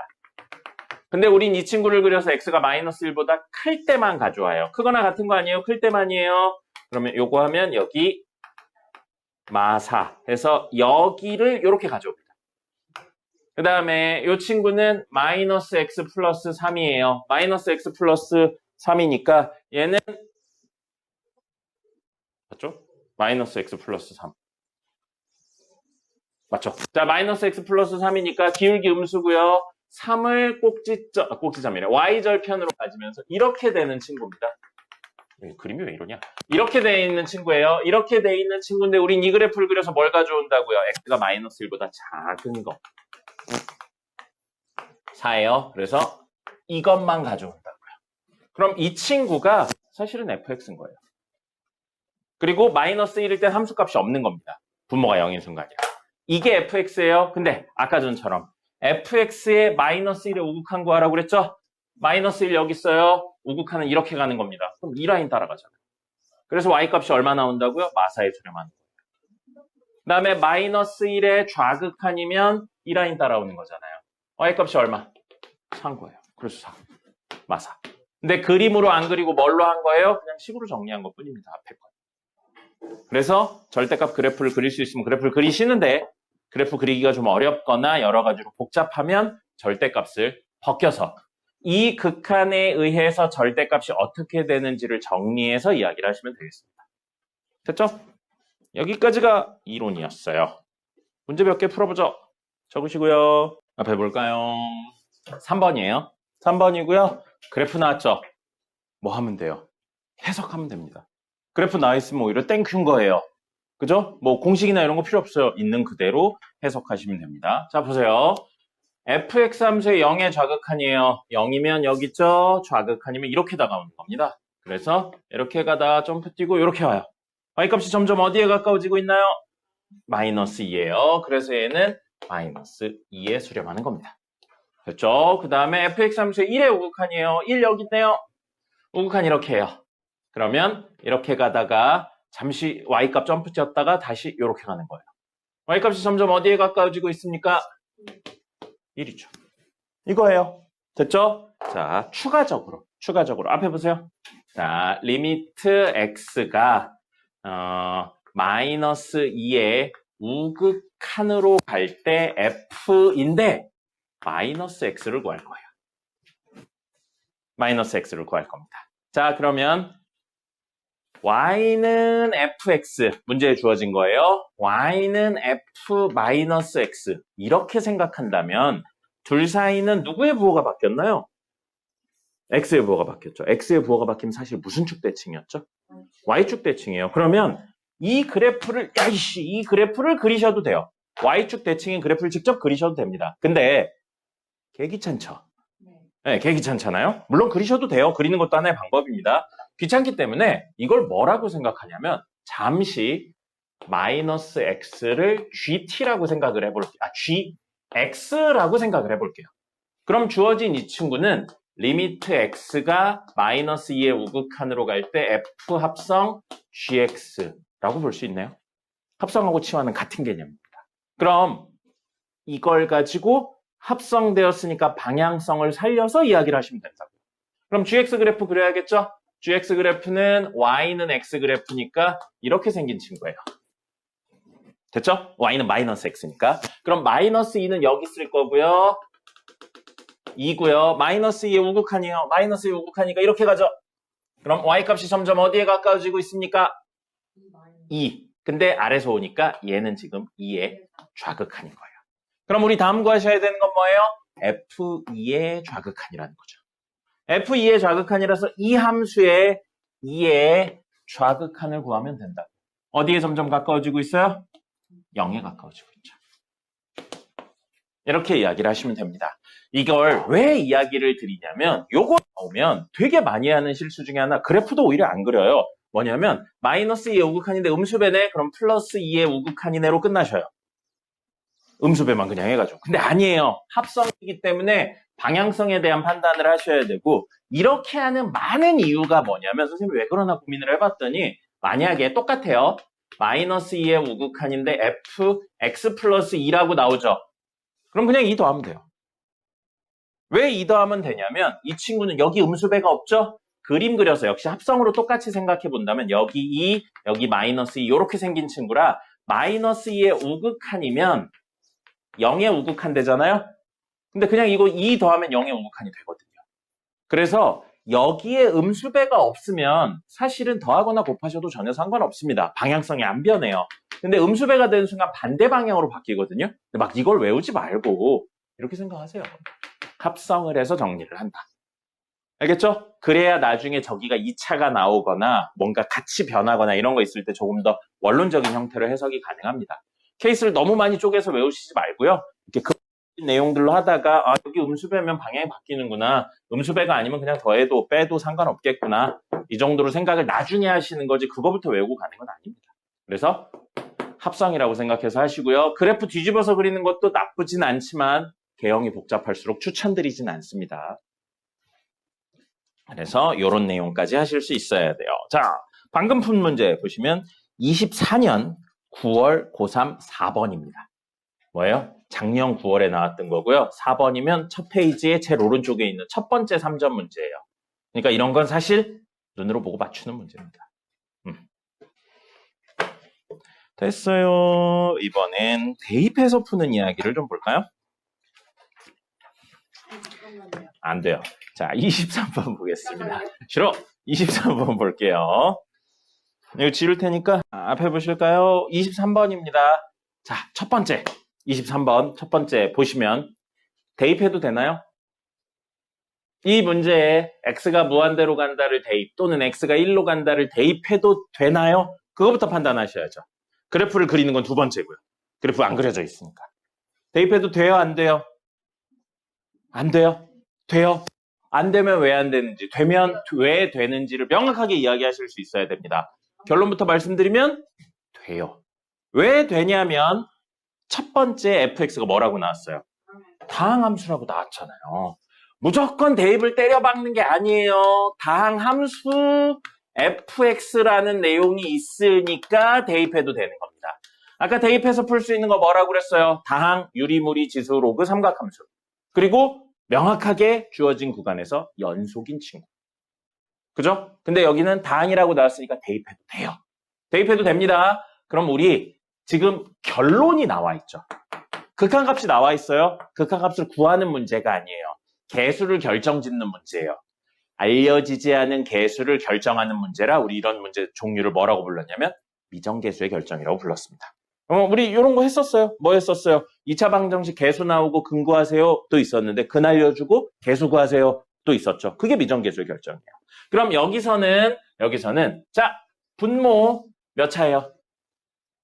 근데 우린 이 친구를 그려서 x가 마이너스 1보다 클 때만 가져와요. 크거나 같은 거 아니에요? 클 때만이에요. 그러면 요거 하면 여기 마4 해서 여기를 이렇게 가져옵니다. 그 다음에 이 친구는 마이너스 x 플러스 3이에요. 마이너스 x 플러스 3이니까 얘는 맞죠? 마이너스 x 플러스 3 맞죠? 자, 마이너스 x 플러스 3이니까 기울기 음수고요. 3을 꼭지점이래. y절편으로 가지면서 이렇게 되는 친구입니다. 그림이 왜 이러냐? 이렇게 돼 있는 친구예요. 이렇게 돼 있는 친구인데 우린 이 그래프를 그려서 뭘 가져온다고요? x가 마이너스 1보다 작은 거. 4예요. 그래서 이것만 가져온다고요. 그럼 이 친구가 사실은 fx인 거예요. 그리고 마이너스 1일 때 함수값이 없는 겁니다. 분모가 0인 순간이요. 이게 fx예요. 근데 아까 전처럼 fx에 마이너스 1에 우극한 거 하라고 그랬죠? 마이너스 1 여기 있어요. 우극한은 이렇게 가는 겁니다. 그럼 이 라인 따라가잖아요. 그래서 y값이 얼마 나온다고요? 마사에 수렴하는 거예요. 그 다음에 마이너스 1에 좌극한이면 이 라인 따라오는 거잖아요. y값이 얼마? 3 거예요. 그래서 4. 마사. 근데 그림으로 안 그리고 뭘로 한 거예요? 그냥 식으로 정리한 것 뿐입니다. 앞에 거. 그래서 절대값 그래프를 그릴 수 있으면 그래프를 그리시는데 그래프 그리기가 좀 어렵거나 여러 가지로 복잡하면 절대값을 벗겨서 이 극한에 의해서 절대값이 어떻게 되는지를 정리해서 이야기를 하시면 되겠습니다. 됐죠? 여기까지가 이론이었어요. 문제 몇 개 풀어보죠. 적으시고요. 앞에 볼까요? 3번이에요. 3번이고요. 그래프 나왔죠? 뭐 하면 돼요? 해석하면 됩니다. 그래프 나와있으면 오히려 땡큐인 거예요. 그죠? 뭐 공식이나 이런 거 필요 없어요. 있는 그대로 해석하시면 됩니다. 자, 보세요. fx 함수의 0의 좌극한이에요. 0이면 여기 있죠? 좌극한이면 이렇게 다가오는 겁니다. 그래서 이렇게 가다가 점프 뛰고 이렇게 와요. y값이 점점 어디에 가까워지고 있나요? 마이너스 2예요. 그래서 얘는 마이너스 2에 수렴하는 겁니다. 됐죠? 그 다음에 fx 함수의 1의 우극한이에요. 1 여기 있네요. 우극한 이렇게 해요. 그러면 이렇게 가다가 잠시 y값 점프 뛰었다가 다시 이렇게 가는 거예요. y값이 점점 어디에 가까워지고 있습니까? 1이죠. 이거예요. 됐죠? 자, 추가적으로 앞에 보세요. 자, 리미트 x가 마이너스 2의 우극한으로 갈 때 f인데 마이너스 x를 구할 거예요. 마이너스 x를 구할 겁니다. 자, 그러면 y는 fx 문제에 주어진 거예요. y는 f-x 이렇게 생각한다면 둘 사이는 누구의 부호가 바뀌었나요? x의 부호가 바뀌었죠. x의 부호가 바뀌면 사실 무슨 축대칭이었죠? y축 대칭이에요. 그러면 이 그래프를 그리셔도 돼요. y축 대칭인 그래프를 직접 그리셔도 됩니다. 근데 개 귀찮죠? 네, 개 귀찮잖아요? 물론 그리셔도 돼요. 그리는 것도 하나의 방법입니다. 귀찮기 때문에 이걸 뭐라고 생각하냐면 잠시 마이너스 x를 gt라고 생각을 해볼게요. gx라고 생각을 해볼게요. 그럼 주어진 이 친구는 리미트 x가 마이너스 2의 우극한으로 갈 때 f 합성 gx라고 볼 수 있네요. 합성하고 치환은 같은 개념입니다. 그럼 이걸 가지고 합성되었으니까 방향성을 살려서 이야기를 하시면 된다고요. 그럼 gx 그래프 그려야겠죠? gx 그래프는 y는 x 그래프니까 이렇게 생긴 친구예요. 됐죠? y는 마이너스 x니까. 그럼 마이너스 2는 여기 쓸 거고요. 2고요. 마이너스 2의 우극한이에요. 마이너스 2의 우극하니까 이렇게 가죠. 그럼 y값이 점점 어디에 가까워지고 있습니까? 2. 근데 아래서 오니까 얘는 지금 2의 좌극한인 거예요. 그럼 우리 다음 구하셔야 되는 건 뭐예요? f2의 좌극한이라는 거죠. f2의 좌극한이라서 이 함수의 2의 좌극한을 구하면 된다. 어디에 점점 가까워지고 있어요? 0에 가까워지고 있죠. 이렇게 이야기를 하시면 됩니다. 이걸 왜 이야기를 드리냐면 요거 나오면 되게 많이 하는 실수 중에 하나, 그래프도 오히려 안 그려요. 뭐냐면 마이너스 2의 우극한인데 음수배네? 그럼 플러스 2의 우극한이네로 끝나셔요. 음수배만 그냥 해가지고. 근데 아니에요. 합성이기 때문에 방향성에 대한 판단을 하셔야 되고, 이렇게 하는 많은 이유가 뭐냐면 선생님이 왜 그러나 고민을 해봤더니 만약에 똑같아요. 마이너스 2의 우극한인데 f x 플러스 2라고 나오죠. 그럼 그냥 2 더하면 돼요. 왜 2 더하면 되냐면 이 친구는 여기 음수배가 없죠? 그림 그려서 역시 합성으로 똑같이 생각해 본다면 여기 2, 여기 마이너스 2 이렇게 생긴 친구라 마이너스 2의 우극한이면 0의 우극한 되잖아요? 근데 그냥 이거 2 더하면 0의 우극한이 되거든요. 그래서 여기에 음수배가 없으면 사실은 더하거나 곱하셔도 전혀 상관없습니다. 방향성이 안 변해요. 근데 음수배가 되는 순간 반대 방향으로 바뀌거든요. 근데 막 이걸 외우지 말고 이렇게 생각하세요. 합성을 해서 정리를 한다. 알겠죠? 그래야 나중에 저기가 2차가 나오거나 뭔가 같이 변하거나 이런 거 있을 때 조금 더 원론적인 형태로 해석이 가능합니다. 케이스를 너무 많이 쪼개서 외우시지 말고요. 이렇게 그 내용들로 하다가 여기 음수배면 방향이 바뀌는구나. 음수배가 아니면 그냥 더해도 빼도 상관없겠구나. 이 정도로 생각을 나중에 하시는 거지 그거부터 외우고 가는 건 아닙니다. 그래서 합성이라고 생각해서 하시고요. 그래프 뒤집어서 그리는 것도 나쁘진 않지만 개형이 복잡할수록 추천드리진 않습니다. 그래서 이런 내용까지 하실 수 있어야 돼요. 자, 방금 푼 문제 보시면 24년 9월 고3 4번입니다. 뭐예요? 작년 9월에 나왔던 거고요. 4번이면 첫 페이지의 제일 오른쪽에 있는 첫 번째 3점 문제예요. 그러니까 이런 건 사실 눈으로 보고 맞추는 문제입니다. 됐어요. 이번엔 대입해서 푸는 이야기를 좀 볼까요? 안 돼요. 자, 23번 보겠습니다. 싫어! 23번 볼게요. 이거 지울 테니까 앞에 보실까요? 23번입니다. 자, 첫 번째. 23번 첫 번째 보시면 대입해도 되나요? 이 문제에 x가 무한대로 간다를 대입 또는 x가 1로 간다를 대입해도 되나요? 그거부터 판단하셔야죠. 그래프를 그리는 건 두 번째고요. 그래프 안 그려져 있으니까. 대입해도 돼요? 안 돼요? 안 돼요? 돼요? 안 되면 왜 안 되는지, 되면 왜 되는지를 명확하게 이야기하실 수 있어야 됩니다. 결론부터 말씀드리면 돼요. 왜 되냐면 첫 번째 fx가 뭐라고 나왔어요? 다항함수라고 나왔잖아요. 무조건 대입을 때려박는 게 아니에요. 다항함수 fx라는 내용이 있으니까 대입해도 되는 겁니다. 아까 대입해서 풀 수 있는 거 뭐라고 그랬어요? 다항, 유리무리, 지수, 로그, 삼각함수. 그리고 명확하게 주어진 구간에서 연속인 친구. 그죠? 근데 여기는 다항이라고 나왔으니까 대입해도 돼요. 대입해도 됩니다. 그럼 우리 지금 결론이 나와 있죠. 극한값이 나와 있어요. 극한값을 구하는 문제가 아니에요. 개수를 결정짓는 문제예요. 알려지지 않은 계수를 결정하는 문제라 우리 이런 문제 종류를 뭐라고 불렀냐면 미정계수의 결정이라고 불렀습니다. 우리 이런 거 했었어요. 뭐 했었어요? 2차 방정식 계수 나오고 근구하세요 또 있었는데 근 알려주고 계수 구하세요 또 있었죠. 그게 미정계수의 결정이에요. 그럼 여기서는 자 분모 몇 차예요?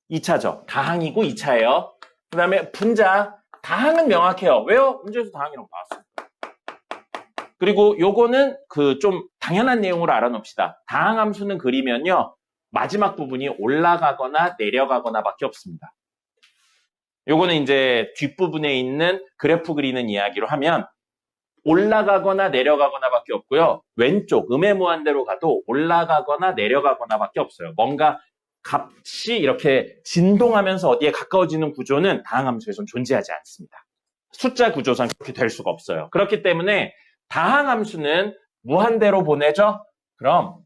2차죠. 다항이고 2차예요. 그 다음에 분자 다항은 명확해요. 왜요? 문제에서 다항이라고 나왔어요. 그리고 요거는 그 좀 당연한 내용으로 알아놓읍시다. 다항함수는 그리면요. 마지막 부분이 올라가거나 내려가거나 밖에 없습니다. 요거는 이제 뒷부분에 있는 그래프 그리는 이야기로 하면 올라가거나 내려가거나 밖에 없고요. 왼쪽 음의 무한대로 가도 올라가거나 내려가거나 밖에 없어요. 뭔가 값이 이렇게 진동하면서 어디에 가까워지는 구조는 다항함수에서는 존재하지 않습니다. 숫자 구조상 그렇게 될 수가 없어요. 그렇기 때문에 다항함수는 무한대로 보내죠? 그럼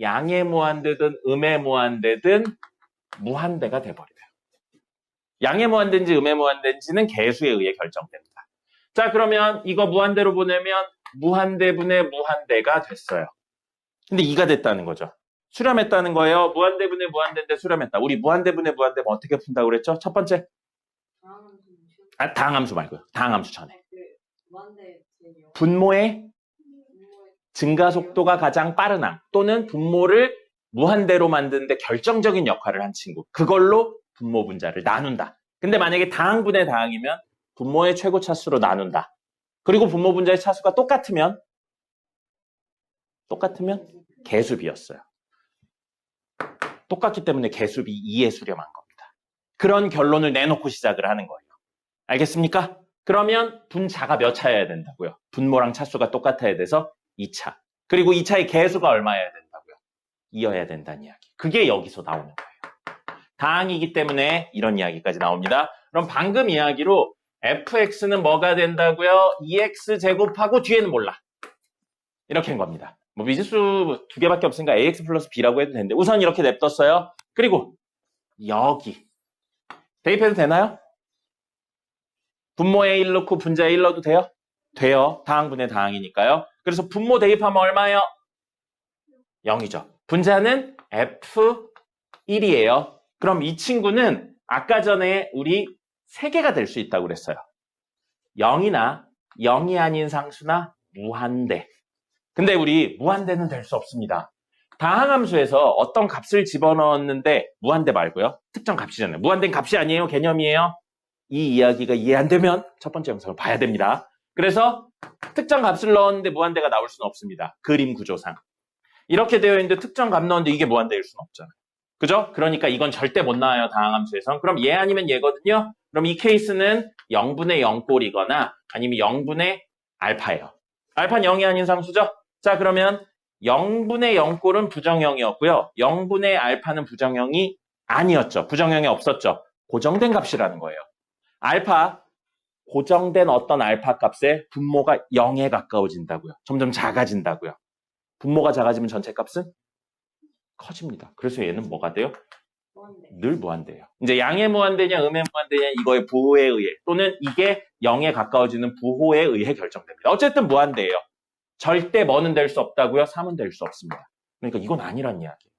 양의 무한대든 음의 무한대든 무한대가 돼버려요. 양의 무한대인지 음의 무한대인지는 계수에 의해 결정됩니다. 자, 그러면 이거 무한대로 보내면 무한대분의 무한대가 됐어요. 근데 2가 됐다는 거죠. 수렴했다는 거예요. 무한대분의 무한대인데 수렴했다. 우리 무한대분의 무한대면 어떻게 푼다고 그랬죠? 첫 번째. 다항함수 말고요. 다항함수 전에. 분모의 증가 속도가 가장 빠른 항 또는 분모를 무한대로 만드는데 결정적인 역할을 한 친구. 그걸로 분모 분자를 나눈다. 근데 만약에 다항분의 다항이면 분모의 최고 차수로 나눈다. 그리고 분모 분자의 차수가 똑같으면 개수비였어요. 똑같기 때문에 개수비 2에 수렴한 겁니다. 그런 결론을 내놓고 시작을 하는 거예요. 알겠습니까? 그러면 분자가 몇 차여야 된다고요? 분모랑 차수가 똑같아야 돼서 2차. 그리고 2차의 개수가 얼마여야 된다고요? 2여야 된다는 이야기. 그게 여기서 나오는 거예요. 다항이기 때문에 이런 이야기까지 나옵니다. 그럼 방금 이야기로 fx는 뭐가 된다고요? 2x 제곱하고 뒤에는 몰라. 이렇게 한 겁니다. 뭐 미지수 2개밖에 없으니까 ax 플러스 b라고 해도 되는데 우선 이렇게 냅뒀어요. 그리고 여기 대입해도 되나요? 분모에 1 넣고 분자에 1 넣어도 돼요? 돼요. 다항분의 다항이니까요. 그래서 분모 대입하면 얼마예요? 0이죠. 분자는 f1이에요. 그럼 이 친구는 아까 전에 우리 3개가 될 수 있다고 그랬어요. 0이나 0이 아닌 상수나 무한대. 근데 우리 무한대는 될 수 없습니다. 다항함수에서 어떤 값을 집어넣었는데 무한대 말고요. 특정 값이잖아요. 무한대는 값이 아니에요. 개념이에요. 이 이야기가 이해 안 되면 첫 번째 영상을 봐야 됩니다. 그래서 특정 값을 넣었는데 무한대가 나올 수는 없습니다. 그림 구조상. 이렇게 되어 있는데 특정 값 넣었는데 이게 무한대일 수는 없잖아요. 그죠? 그러니까 이건 절대 못 나와요. 다항함수에선. 그럼 얘 아니면 얘거든요. 그럼 이 케이스는 0분의 0꼴이거나 아니면 0분의 알파예요. 알파는 0이 아닌 상수죠? 자, 그러면 0분의 0꼴은 부정형이었고요. 0분의 알파는 부정형이 아니었죠. 부정형이 없었죠. 고정된 값이라는 거예요. 알파, 고정된 어떤 알파 값에 분모가 0에 가까워진다고요. 점점 작아진다고요. 분모가 작아지면 전체 값은 커집니다. 그래서 얘는 뭐가 돼요? 무한대. 늘 무한대예요. 이제 양의 무한대냐 음의 무한대냐 이거의 부호에 의해 또는 이게 0에 가까워지는 부호에 의해 결정됩니다. 어쨌든 무한대예요. 절대 뭐는 될 수 없다고요? 3은 될 수 없습니다. 그러니까 이건 아니란 이야기예요.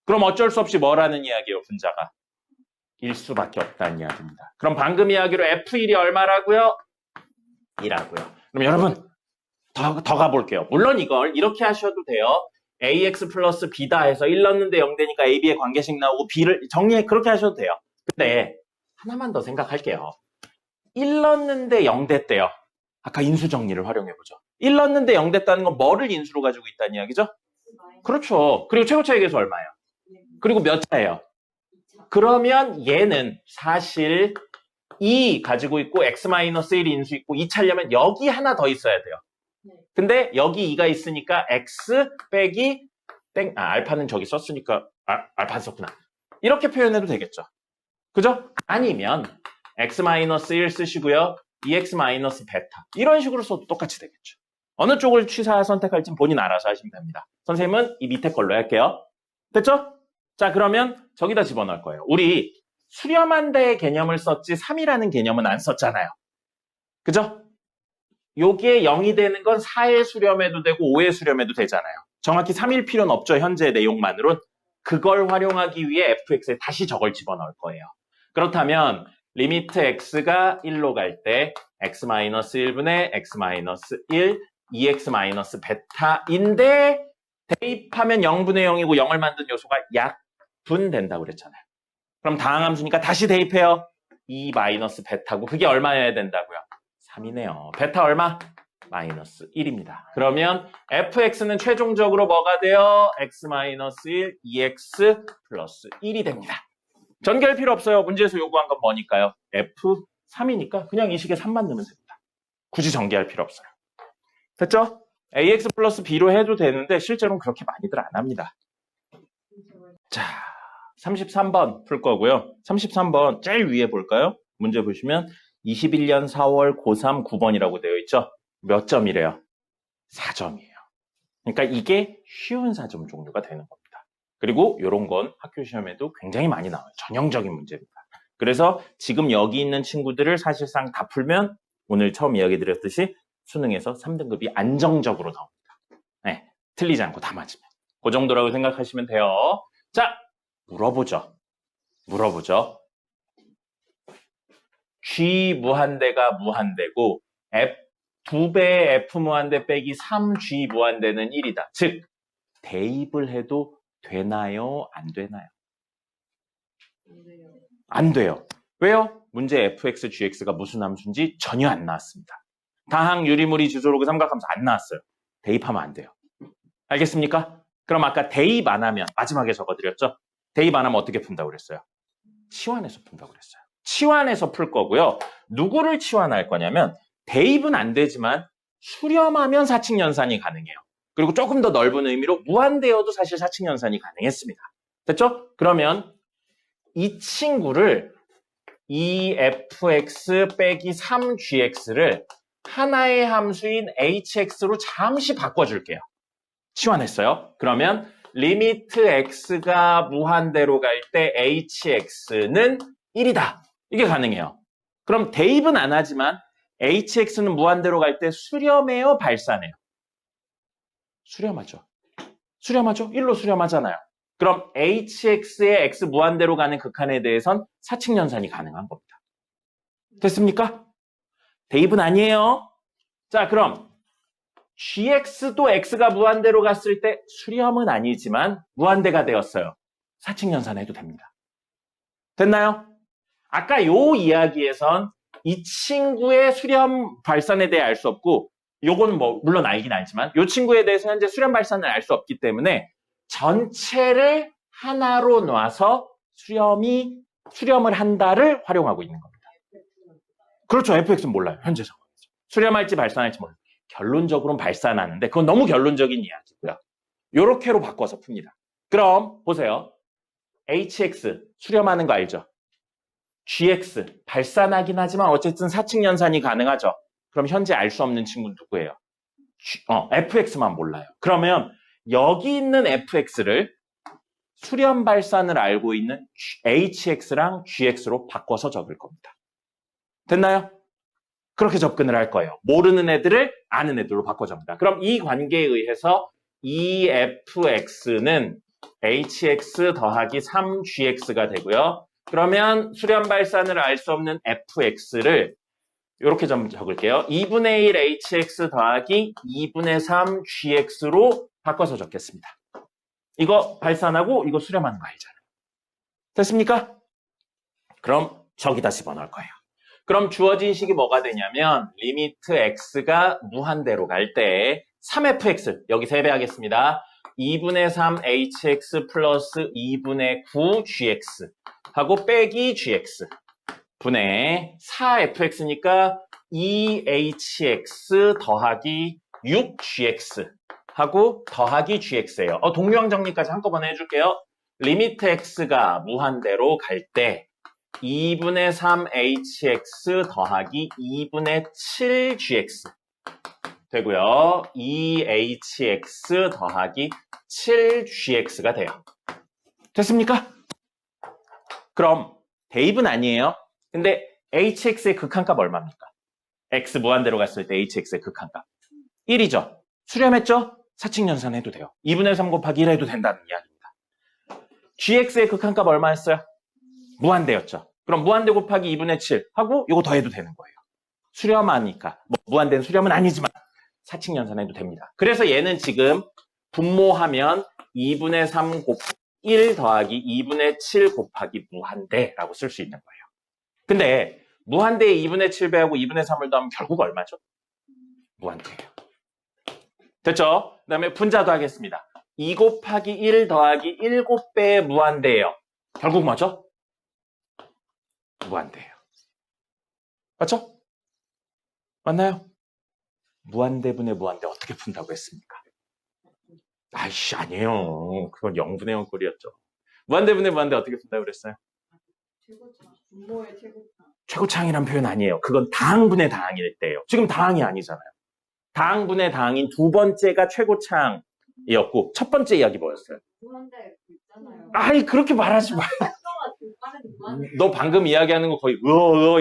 그럼 어쩔 수 없이 뭐라는 이야기예요? 분자가 1 수밖에 없다는 이야기입니다. 그럼 방금 이야기로 F1이 얼마라고요? 2라고요. 그럼 여러분 더 가볼게요. 물론 이걸 이렇게 하셔도 돼요. ax 플러스 b다 해서 1 넣는데 0 되니까 a, b의 관계식 나오고 b를 정리해 그렇게 하셔도 돼요. 근데 하나만 더 생각할게요. 1 넣는데 0 됐대요. 아까 인수 정리를 활용해보죠. 1 넣는데 0 됐다는 건 뭐를 인수로 가지고 있다는 이야기죠? 그렇죠. 그리고 최고차의 계수 얼마예요? 그리고 몇 차예요? 그러면 얘는 사실 2 가지고 있고 x-1 인수 있고 2 차려면 여기 하나 더 있어야 돼요. 근데 여기 2가 있으니까 x 빼기 땡, 알파는 저기 썼으니까 알파 썼구나. 이렇게 표현해도 되겠죠. 그죠? 아니면 x-1 쓰시고요. 2x- 베타 이런 식으로 써도 똑같이 되겠죠. 어느 쪽을 선택할지 본인 알아서 하시면 됩니다. 선생님은 이 밑에 걸로 할게요. 됐죠? 자, 그러면 저기다 집어넣을 거예요. 우리 수렴한 대의 개념을 썼지 3이라는 개념은 안 썼잖아요. 그죠? 요게 0이 되는 건 4의 수렴해도 되고 5의 수렴해도 되잖아요. 정확히 3일 필요는 없죠. 현재 내용만으론. 그걸 활용하기 위해 fx에 다시 저걸 집어넣을 거예요. 그렇다면 리미트 x가 1로 갈 때 x-1분의 x-1 2x-베타인데 대입하면 0분의 0이고 0을 만든 요소가 약분된다고 그랬잖아요. 그럼 다항함수니까 다시 대입해요. 2-베타고 그게 얼마여야 된다고요? 3이네요. 베타 얼마? 마이너스 1입니다. 그러면 fx는 최종적으로 뭐가 돼요? x-1, 2x 플러스 1이 됩니다. 전개할 필요 없어요. 문제에서 요구한 건 뭐니까요? f3이니까 그냥 이 식에 3만 넣으면 됩니다. 굳이 전개할 필요 없어요. 됐죠? ax 플러스 b로 해도 되는데 실제로는 그렇게 많이들 안 합니다. 자, 33번 풀 거고요. 33번 제일 위에 볼까요? 문제 보시면 21년 4월 고3 9번이라고 되어 있죠? 몇 점이래요? 4점이에요. 그러니까 이게 쉬운 4점 종류가 되는 겁니다. 그리고 이런 건 학교 시험에도 굉장히 많이 나와요. 전형적인 문제입니다. 그래서 지금 여기 있는 친구들을 사실상 다 풀면 오늘 처음 이야기 드렸듯이 수능에서 3등급이 안정적으로 나옵니다. 네, 틀리지 않고 다 맞으면. 그 정도라고 생각하시면 돼요. 자, 물어보죠. G 무한대가 무한대고 2배 F 무한대 빼기 3G 무한대는 1이다. 즉, 대입을 해도 되나요? 안 되나요? 안 돼요. 왜요? 문제 fx, gx가 무슨 함수인지 전혀 안 나왔습니다. 다항, 유리무리, 지수로그, 삼각함수 안 나왔어요. 대입하면 안 돼요. 알겠습니까? 그럼 아까 대입 안 하면 마지막에 적어드렸죠? 대입 안 하면 어떻게 푼다고 그랬어요? 치환해서 푼다고 그랬어요. 치환해서 풀 거고요. 누구를 치환할 거냐면 대입은 안 되지만 수렴하면 사칙연산이 가능해요. 그리고 조금 더 넓은 의미로 무한대여도 사실 사칙연산이 가능했습니다. 됐죠? 그러면 이 친구를 2fx 빼기 3gx를 하나의 함수인 hx로 잠시 바꿔줄게요. 치환했어요. 그러면 리미트 x가 무한대로 갈 때 hx는 1이다. 이게 가능해요. 그럼 대입은 안 하지만 hx는 무한대로 갈 때 수렴해요, 발산해요? 수렴하죠. 1로 수렴하잖아요. 그럼 hx의 x 무한대로 가는 극한에 대해선 사칙연산이 가능한 겁니다. 됐습니까? 대입은 아니에요. 자, 그럼 gx도 x가 무한대로 갔을 때 수렴은 아니지만 무한대가 되었어요. 사칙연산해도 됩니다. 됐나요? 아까 요 이야기에선 이 친구의 수렴 발산에 대해 알 수 없고 요거는 뭐 물론 알긴 알지만 요 친구에 대해서 현재 수렴 발산을 알 수 없기 때문에 전체를 하나로 놔서 수렴을 한다를 활용하고 있는 겁니다. 그렇죠. fx는 몰라요. 현재 상황에서. 수렴할지 발산할지 몰라요. 결론적으로는 발산하는데 그건 너무 결론적인 이야기고요. 요렇게로 바꿔서 풉니다. 그럼 보세요. hx 수렴하는 거 알죠? gx 발산하긴 하지만 어쨌든 사칙연산이 가능하죠. 그럼 현재 알 수 없는 친구는 누구예요? fx만 몰라요. 그러면 여기 있는 fx를 수렴 발산을 알고 있는 hx랑 gx로 바꿔서 적을 겁니다. 됐나요? 그렇게 접근을 할 거예요. 모르는 애들을 아는 애들로 바꿔 적는다. 그럼 이 관계에 의해서 EFX는 HX 더하기 3GX가 되고요. 그러면 수렴 발산을 알 수 없는 FX를 이렇게 좀 적을게요. 2분의 1 HX 더하기 2분의 3 GX로 바꿔서 적겠습니다. 이거 발산하고 이거 수렴하는 거 알잖아요. 됐습니까? 그럼 저기다 집어넣을 거예요. 그럼 주어진 식이 뭐가 되냐면 리미트 x가 무한대로 갈 때 3fx 여기 3배 하겠습니다. 2분의 3 hx 플러스 2분의 9 gx 하고 빼기 gx 분의 4fx니까 2hx 더하기 6gx 하고 더하기 gx예요. 동류항 정리까지 한꺼번에 해줄게요. 리미트 x가 무한대로 갈 때 2분의 3hx 더하기 2분의 7gx 되고요. 2hx 더하기 7gx가 돼요. 됐습니까? 그럼 대입은 아니에요. 근데 hx의 극한값 얼마입니까? x 무한대로 갔을 때 hx의 극한값 1이죠. 수렴했죠? 사칙연산 해도 돼요. 2분의 3 곱하기 1 해도 된다는 이야기입니다. gx의 극한값 얼마였어요? 무한대였죠. 그럼 무한대 곱하기 2분의 7 하고 이거 더해도 되는 거예요. 수렴하니까 뭐 무한대는 수렴은 아니지만 사칙연산 해도 됩니다. 그래서 얘는 지금 분모하면 2분의 3 곱하기 1 더하기 2분의 7 곱하기 무한대라고 쓸 수 있는 거예요. 근데 무한대에 2분의 7배하고 2분의 3을 더하면 결국 얼마죠? 무한대예요. 됐죠? 그 다음에 분자도 하겠습니다. 2 곱하기 1 더하기 7배의 무한대예요. 결국 뭐죠? 무한대예요. 맞죠? 맞나요? 무한대분의 무한대 어떻게 푼다고 했습니까? 아이씨, 아니에요. 그건 0분의 0 꼴이었죠. 무한대분의 무한대 어떻게 푼다고 그랬어요? 최고창. 분모의 최고창. 최고창이란 표현 아니에요. 그건 다항분의 다항일 때예요. 지금 다항이 아니잖아요. 다항분의 다항인 두 번째가 최고창이었고 첫 번째 이야기 뭐였어요? 무한대 있잖아요. 아이, 그렇게 말하지 마. 너 방금 이야기하는 거 거의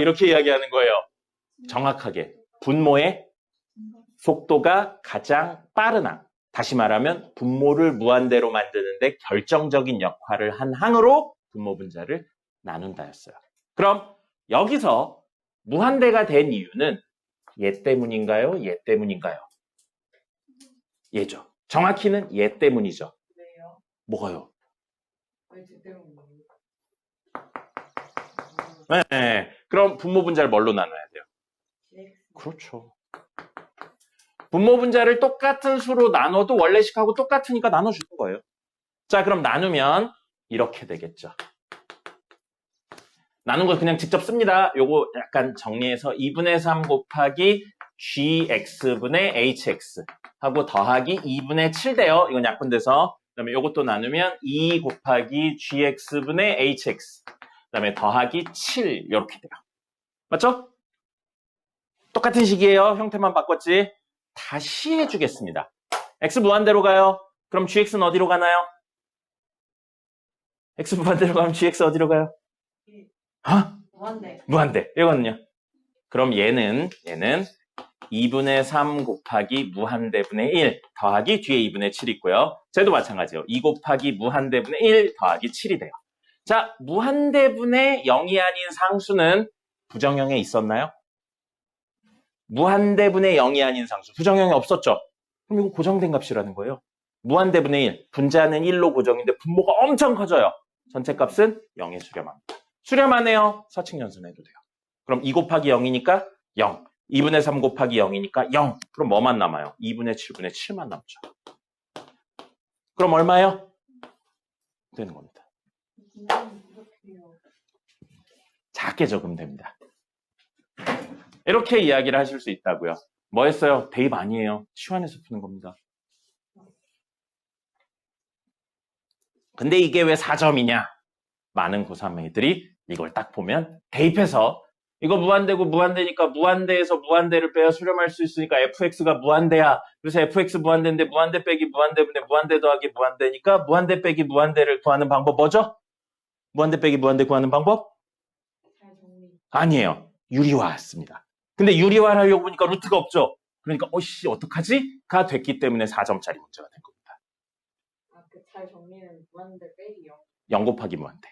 이렇게 이야기하는 거예요. 정확하게. 분모의 속도가 가장 빠른 항. 다시 말하면 분모를 무한대로 만드는데 결정적인 역할을 한 항으로 분모 분자를 나눈다였어요. 그럼 여기서 무한대가 된 이유는 얘 때문인가요? 얘 때문인가요? 얘죠. 정확히는 얘 때문이죠. 왜요? 뭐가요? 왜 제 때문이에요? 네. 그럼 분모 분자를 뭘로 나눠야 돼요? 그렇죠. 분모 분자를 똑같은 수로 나눠도 원래식하고 똑같으니까 나눠주는 거예요. 자, 그럼 나누면 이렇게 되겠죠. 나눈 거 그냥 직접 씁니다. 요거 약간 정리해서 2분의 3 곱하기 gx분의 hx 하고 더하기 2분의 7 돼요. 이건 약분돼서. 그 다음에 요것도 나누면 2 곱하기 gx분의 hx 그 다음에 더하기 7 이렇게 돼요. 맞죠? 똑같은 식이에요. 형태만 바꿨지. 다시 해주겠습니다. x 무한대로 가요. 그럼 gx는 어디로 가나요? x 무한대로 가면 gx 어디로 가요? 무한대. 무한대. 이거는요. 그럼 얘는 2분의 3 곱하기 무한대분의 1 더하기 뒤에 2분의 7 있고요. 쟤도 마찬가지예요. 2 곱하기 무한대분의 1 더하기 7이 돼요. 자, 무한대분의 0이 아닌 상수는 부정형에 있었나요? 무한대분의 0이 아닌 상수. 부정형이 없었죠? 그럼 이거 고정된 값이라는 거예요. 무한대분의 1. 분자는 1로 고정인데 분모가 엄청 커져요. 전체 값은 0에 수렴합니다. 수렴하네요. 사칙연산해도 돼요. 그럼 2 곱하기 0이니까 0. 2분의 3 곱하기 0이니까 0. 그럼 뭐만 남아요? 2분의 7분의 7만 남죠. 그럼 얼마예요? 되는 겁니다. 작게 적으면 됩니다. 이렇게 이야기를 하실 수 있다고요. 뭐 했어요? 대입 아니에요. 시환해서 푸는 겁니다. 근데 이게 왜 4점이냐? 많은 고3 애들이 이걸 딱 보면 대입해서 이거 무한대고 무한대니까 무한대에서 무한대를 빼야 수렴할 수 있으니까 fx가 무한대야. 그래서 fx 무한대인데 무한대 빼기 무한대분의 무한대 더하기 무한대니까 무한대 빼기 무한대를 구하는 방법 뭐죠? 무한대 빼기 무한대 구하는 방법? 아니에요. 유리화했습니다. 근데 유리화를 하려고 보니까 루트가 없죠. 그러니까 어떡하지? 가 됐기 때문에 4점짜리 문제가 된 겁니다. 아, 그 잘 정리는 무한대 빼기 0. 0 곱하기 무한대.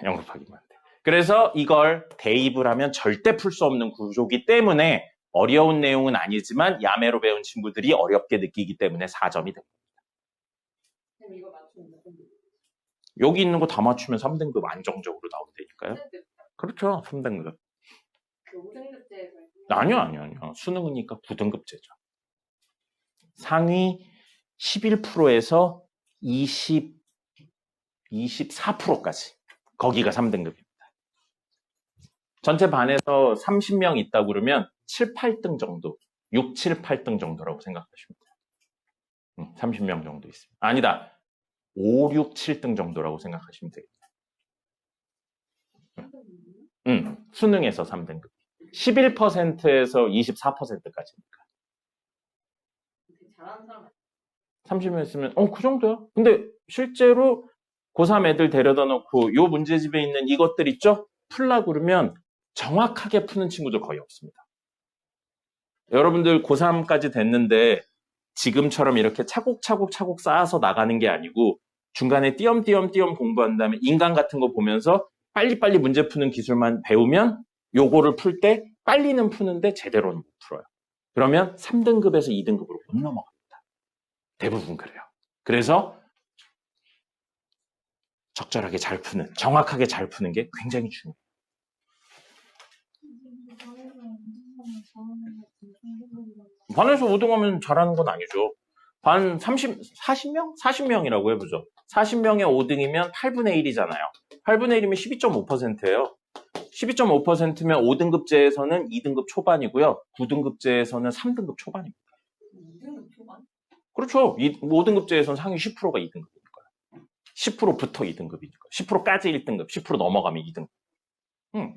0 곱하기 무한대. 그래서 이걸 대입을 하면 절대 풀 수 없는 구조이기 때문에 어려운 내용은 아니지만 야매로 배운 친구들이 어렵게 느끼기 때문에 4점이 됩니다. 그럼 이거 맞추면 몇 등급? 여기 있는 거 다 맞추면 3등급 안정적으로 나온다니까요. 그렇죠. 3등급. 그 5등급제에서 아니요. 수능이니까 9등급제죠. 상위 11%에서 24%까지. 거기가 3등급입니다. 전체 반에서 30명 있다고 그러면 7, 8등 정도, 6, 7, 8등 정도라고 생각하시면 돼요. 30명 정도 있습니다. 아니다. 5, 6, 7등 정도라고 생각하시면 되겠네요. 수능에서 3등급. 11%에서 24%까지니까. 잘하는 사람 30명 있으면 그 정도야. 근데 실제로 고3 애들 데려다 놓고 요 문제집에 있는 이것들 있죠? 풀라 그러면 정확하게 푸는 친구들 거의 없습니다. 여러분들 고3까지 됐는데 지금처럼 이렇게 차곡차곡 쌓아서 나가는 게 아니고 중간에 띄엄띄엄 공부한 다음에 인강 같은 거 보면서 빨리빨리 문제 푸는 기술만 배우면 요거를 풀 때 빨리는 푸는데 제대로는 못 풀어요. 그러면 3등급에서 2등급으로 못 넘어갑니다. 대부분 그래요. 그래서 적절하게 잘 푸는, 정확하게 잘 푸는 게 굉장히 중요해요. 반에서 5등 하면 잘하는 건 아니죠. 반 40명? 40명이라고 해보죠. 40명에 5등이면 8분의 1이잖아요. 8분의 1이면 12.5%예요. 12.5%면 5등급제에서는 2등급 초반이고요. 9등급제에서는 3등급 초반입니다. 2등급 초반? 그렇죠. 5등급제에서는 상위 10%가 2등급이니까요. 10%부터 2등급이니까. 10%까지 1등급, 10% 넘어가면 2등급.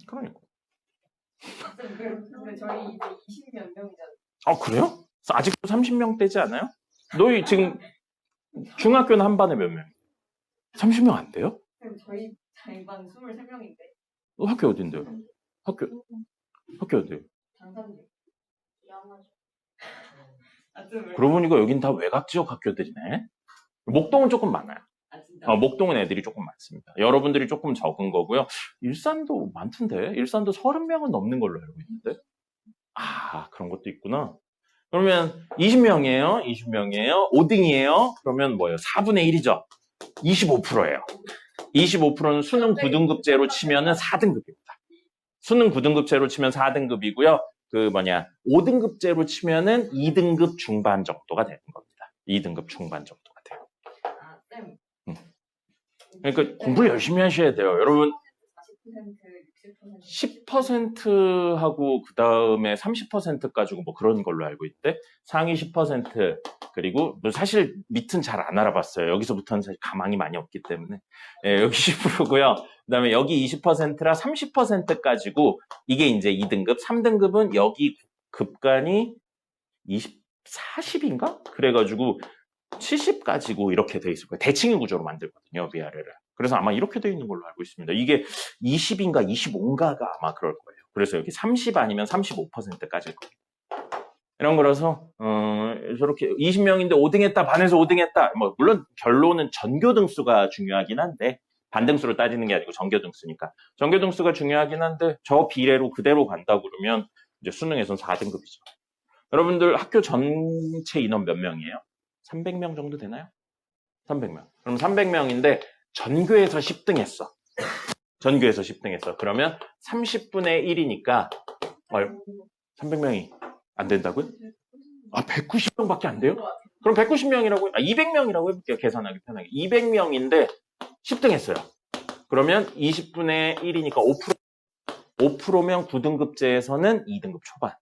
그러니까. 근데 저희 이제 20몇 명이잖아요. 아, 그래요? 아직도 30명대지 않아요? 너희 지금 중학교는 한 반에 몇 명? 30명 안 돼요? 저희 반 23명인데. 학교 어딘데요? 학교 어디요? 장산대. 양아죠. 그러고 보니까 여긴 다 외곽 지역 학교들이네. 목동은 조금 많아요. 진짜? 목동은 애들이 조금 많습니다. 여러분들이 조금 적은 거고요. 일산도 많던데? 일산도 30명은 넘는 걸로 알고 있는데? 아, 그런 것도 있구나. 그러면 20명이에요? 20명이에요? 5등이에요? 그러면 뭐예요? 4분의 1이죠? 25%예요. 25%는 수능 9등급제로 치면은 4등급입니다. 수능 9등급제로 치면 4등급이고요. 5등급제로 치면은 2등급 중반 정도가 되는 겁니다. 2등급 중반 정도가 돼요. 아, 쌤. 그러니까 공부를 열심히 하셔야 돼요. 여러분, 40%, 10%하고 그 다음에 30% 가지고 뭐 그런 걸로 알고 있대. 상위 10% 그리고 사실 밑은 잘 안 알아봤어요. 여기서부터는 사실 가망이 많이 없기 때문에 여기 10%고요. 그 다음에 여기 20%라 30% 가지고 이게 이제 2등급, 3등급은 여기 급간이 40인가? 그래가지고 70 가지고 이렇게 돼 있을 거예요. 대칭의 구조로 만들거든요, 위아래를. 그래서 아마 이렇게 돼 있는 걸로 알고 있습니다. 이게 20인가 25인가가 아마 그럴 거예요. 그래서 여기 30 아니면 35%까지일 겁니다. 이런 거라서 저렇게 20명인데 5등 했다, 반에서 5등 했다. 뭐 물론 결론은 전교 등수가 중요하긴 한데 반등수로 따지는 게 아니고 전교 등수니까. 전교 등수가 중요하긴 한데 저 비례로 그대로 간다 그러면 이제 수능에선 4등급이죠. 여러분들 학교 전체 인원 몇 명이에요? 300명 정도 되나요? 300명. 그럼 300명인데 전교에서 10등 했어. 전교에서 10등 했어. 그러면 30분의 1이니까 300명이 안 된다고요? 190명밖에 안 돼요? 그럼 190명이라고 200명이라고 해볼게요. 계산하기 편하게. 200명인데 10등 했어요. 그러면 20분의 1이니까 5%면 9등급제에서는 2등급 초반.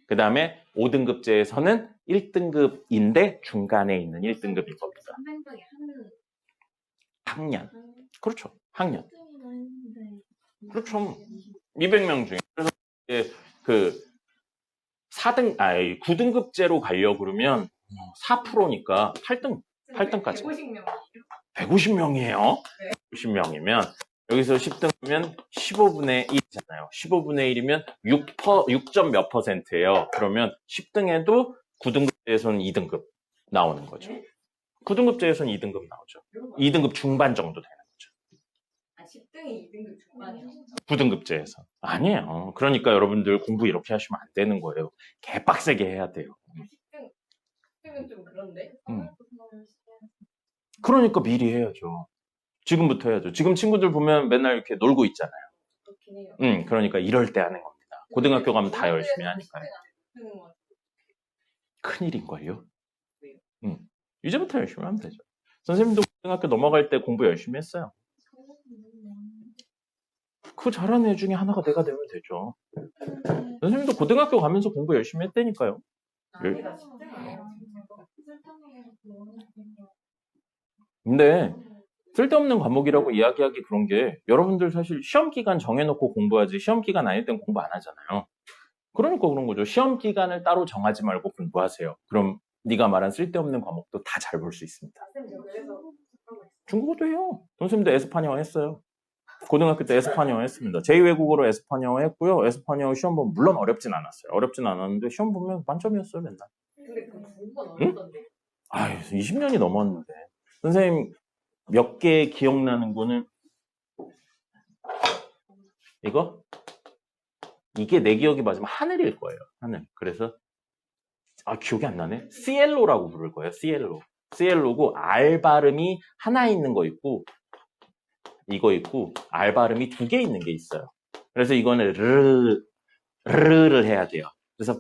그 다음에 5등급제에서는 1등급인데 중간에 있는 1등급인 겁니다. 300명이 학년. 그렇죠. 학년. 그렇죠. 200명 중에. 그래서 그 9등급제로 가려고 그러면 4%니까 8등까지. 150명이에요. 네. 150명이면 여기서 10등이면 15분의 1이잖아요. 15분의 1이면 6점 몇 %예요. 그러면 10등에도 9등급제에서는 2등급 나오는 거죠. 9등급제에서는 2등급 나오죠. 2등급 중반 정도 되는 거죠. 10등이 2등급 중반이요? 9등급제에서. 아니에요. 그러니까 여러분들 공부 이렇게 하시면 안 되는 거예요. 개빡세게 해야 돼요. 10등은 좀 그런데? 그러니까 미리 해야죠. 지금부터 해야죠. 지금 친구들 보면 맨날 이렇게 놀고 있잖아요. 그렇긴 해요. 그러니까 이럴 때 하는 겁니다. 고등학교 가면 다 열심히 하니까요. 큰일인걸요? 이제부터 열심히 하면 되죠. 선생님도 고등학교 넘어갈 때 공부 열심히 했어요. 그 잘하는 애 중에 하나가 내가 되면 되죠. 선생님도 고등학교 가면서 공부 열심히 했다니까요. 근데 쓸데없는 과목이라고 이야기하기 그런 게 여러분들 사실 시험 기간 정해놓고 공부하지 시험 기간 아닐 땐 공부 안 하잖아요. 그러니까 그런 거죠. 시험 기간을 따로 정하지 말고 공부하세요. 그럼 네가 말한 쓸데없는 과목도 다 잘 볼 수 있습니다. 중국어도 해요. 선생님도 에스파뇰 했어요. 고등학교 때 에스파뇰 했습니다. 제2외국어로 에스파뇰 했고요. 에스파뇰 시험 보면 물론 어렵진 않았어요. 어렵진 않았는데 시험 보면 만점이었어요, 맨날. 근데 그 공부가 응? 어렵던데. 아유, 20년이 넘었는데. 선생님 몇 개 기억나는 거는 이거? 이게 내 기억이 맞으면 하늘일 거예요. 하늘. 그래서 기억이 안 나네. 시엘로라고 부를 거예요. 시엘로. 시엘로고 R 발음이 하나 있는 거 있고 이거 있고 R 발음이 두 개 있는 게 있어요. 그래서 이거는 르를 해야 돼요. 그래서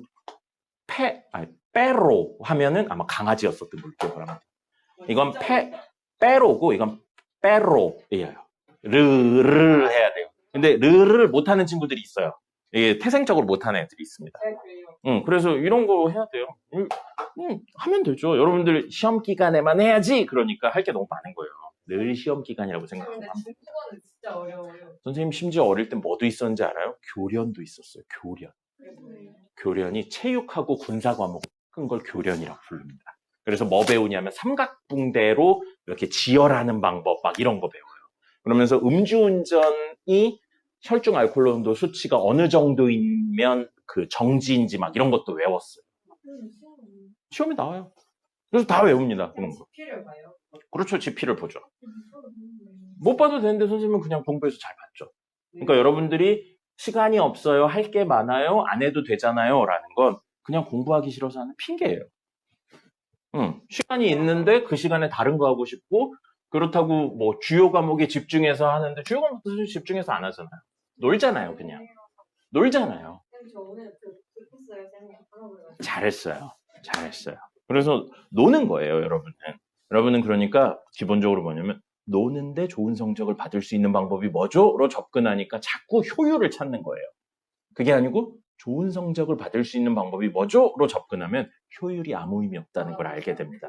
빼로 하면은 아마 강아지였었던 걸로 기억을 합니다. 이건 빼로고 이건 빼로예요. 르 해야 돼요. 근데 르를 못하는 친구들이 있어요. 이게 태생적으로 못하는 애들이 있습니다. 그래서 이런 거 해야 돼요. 하면 되죠. 여러분들 시험 기간에만 해야지. 그러니까 할 게 너무 많은 거예요. 늘 시험 기간이라고 생각합니다. 근데 중국어는 진짜 어려워요. 선생님 심지어 어릴 때 뭐도 있었는지 알아요? 교련도 있었어요. 교련. 교련이 체육하고 군사 과목 큰 걸 교련이라고 부릅니다. 그래서 뭐 배우냐면 삼각붕대로 이렇게 지혈하는 방법 막 이런 거 배워요. 그러면서 음주운전이 혈중 알코올 농도 수치가 어느 정도이면 그 정지인지 막 이런 것도 외웠어요. 시험에 나와요. 그래서 다 외웁니다. 그런 거. 지피를 봐요. 그렇죠. 지피를 보죠. 못 봐도 되는데 선생님은 그냥 공부해서 잘 봤죠. 그러니까 여러분들이 시간이 없어요, 할 게 많아요, 안 해도 되잖아요 라는 건 그냥 공부하기 싫어서 하는 핑계예요. 시간이 있는데 그 시간에 다른 거 하고 싶고 그렇다고 뭐 주요 과목에 집중해서 하는데 주요 과목도 집중해서 안 하잖아요. 놀잖아요. 그냥 놀잖아요. 저 오늘 듣겠어요, 쌤이. 잘했어요. 그래서 노는 거예요, 여러분은 그러니까 기본적으로 뭐냐면 노는데 좋은 성적을 받을 수 있는 방법이 뭐죠? 로 접근하니까 자꾸 효율을 찾는 거예요. 그게 아니고 좋은 성적을 받을 수 있는 방법이 뭐죠? 로 접근하면 효율이 아무 의미 없다는 걸 알게 됩니다.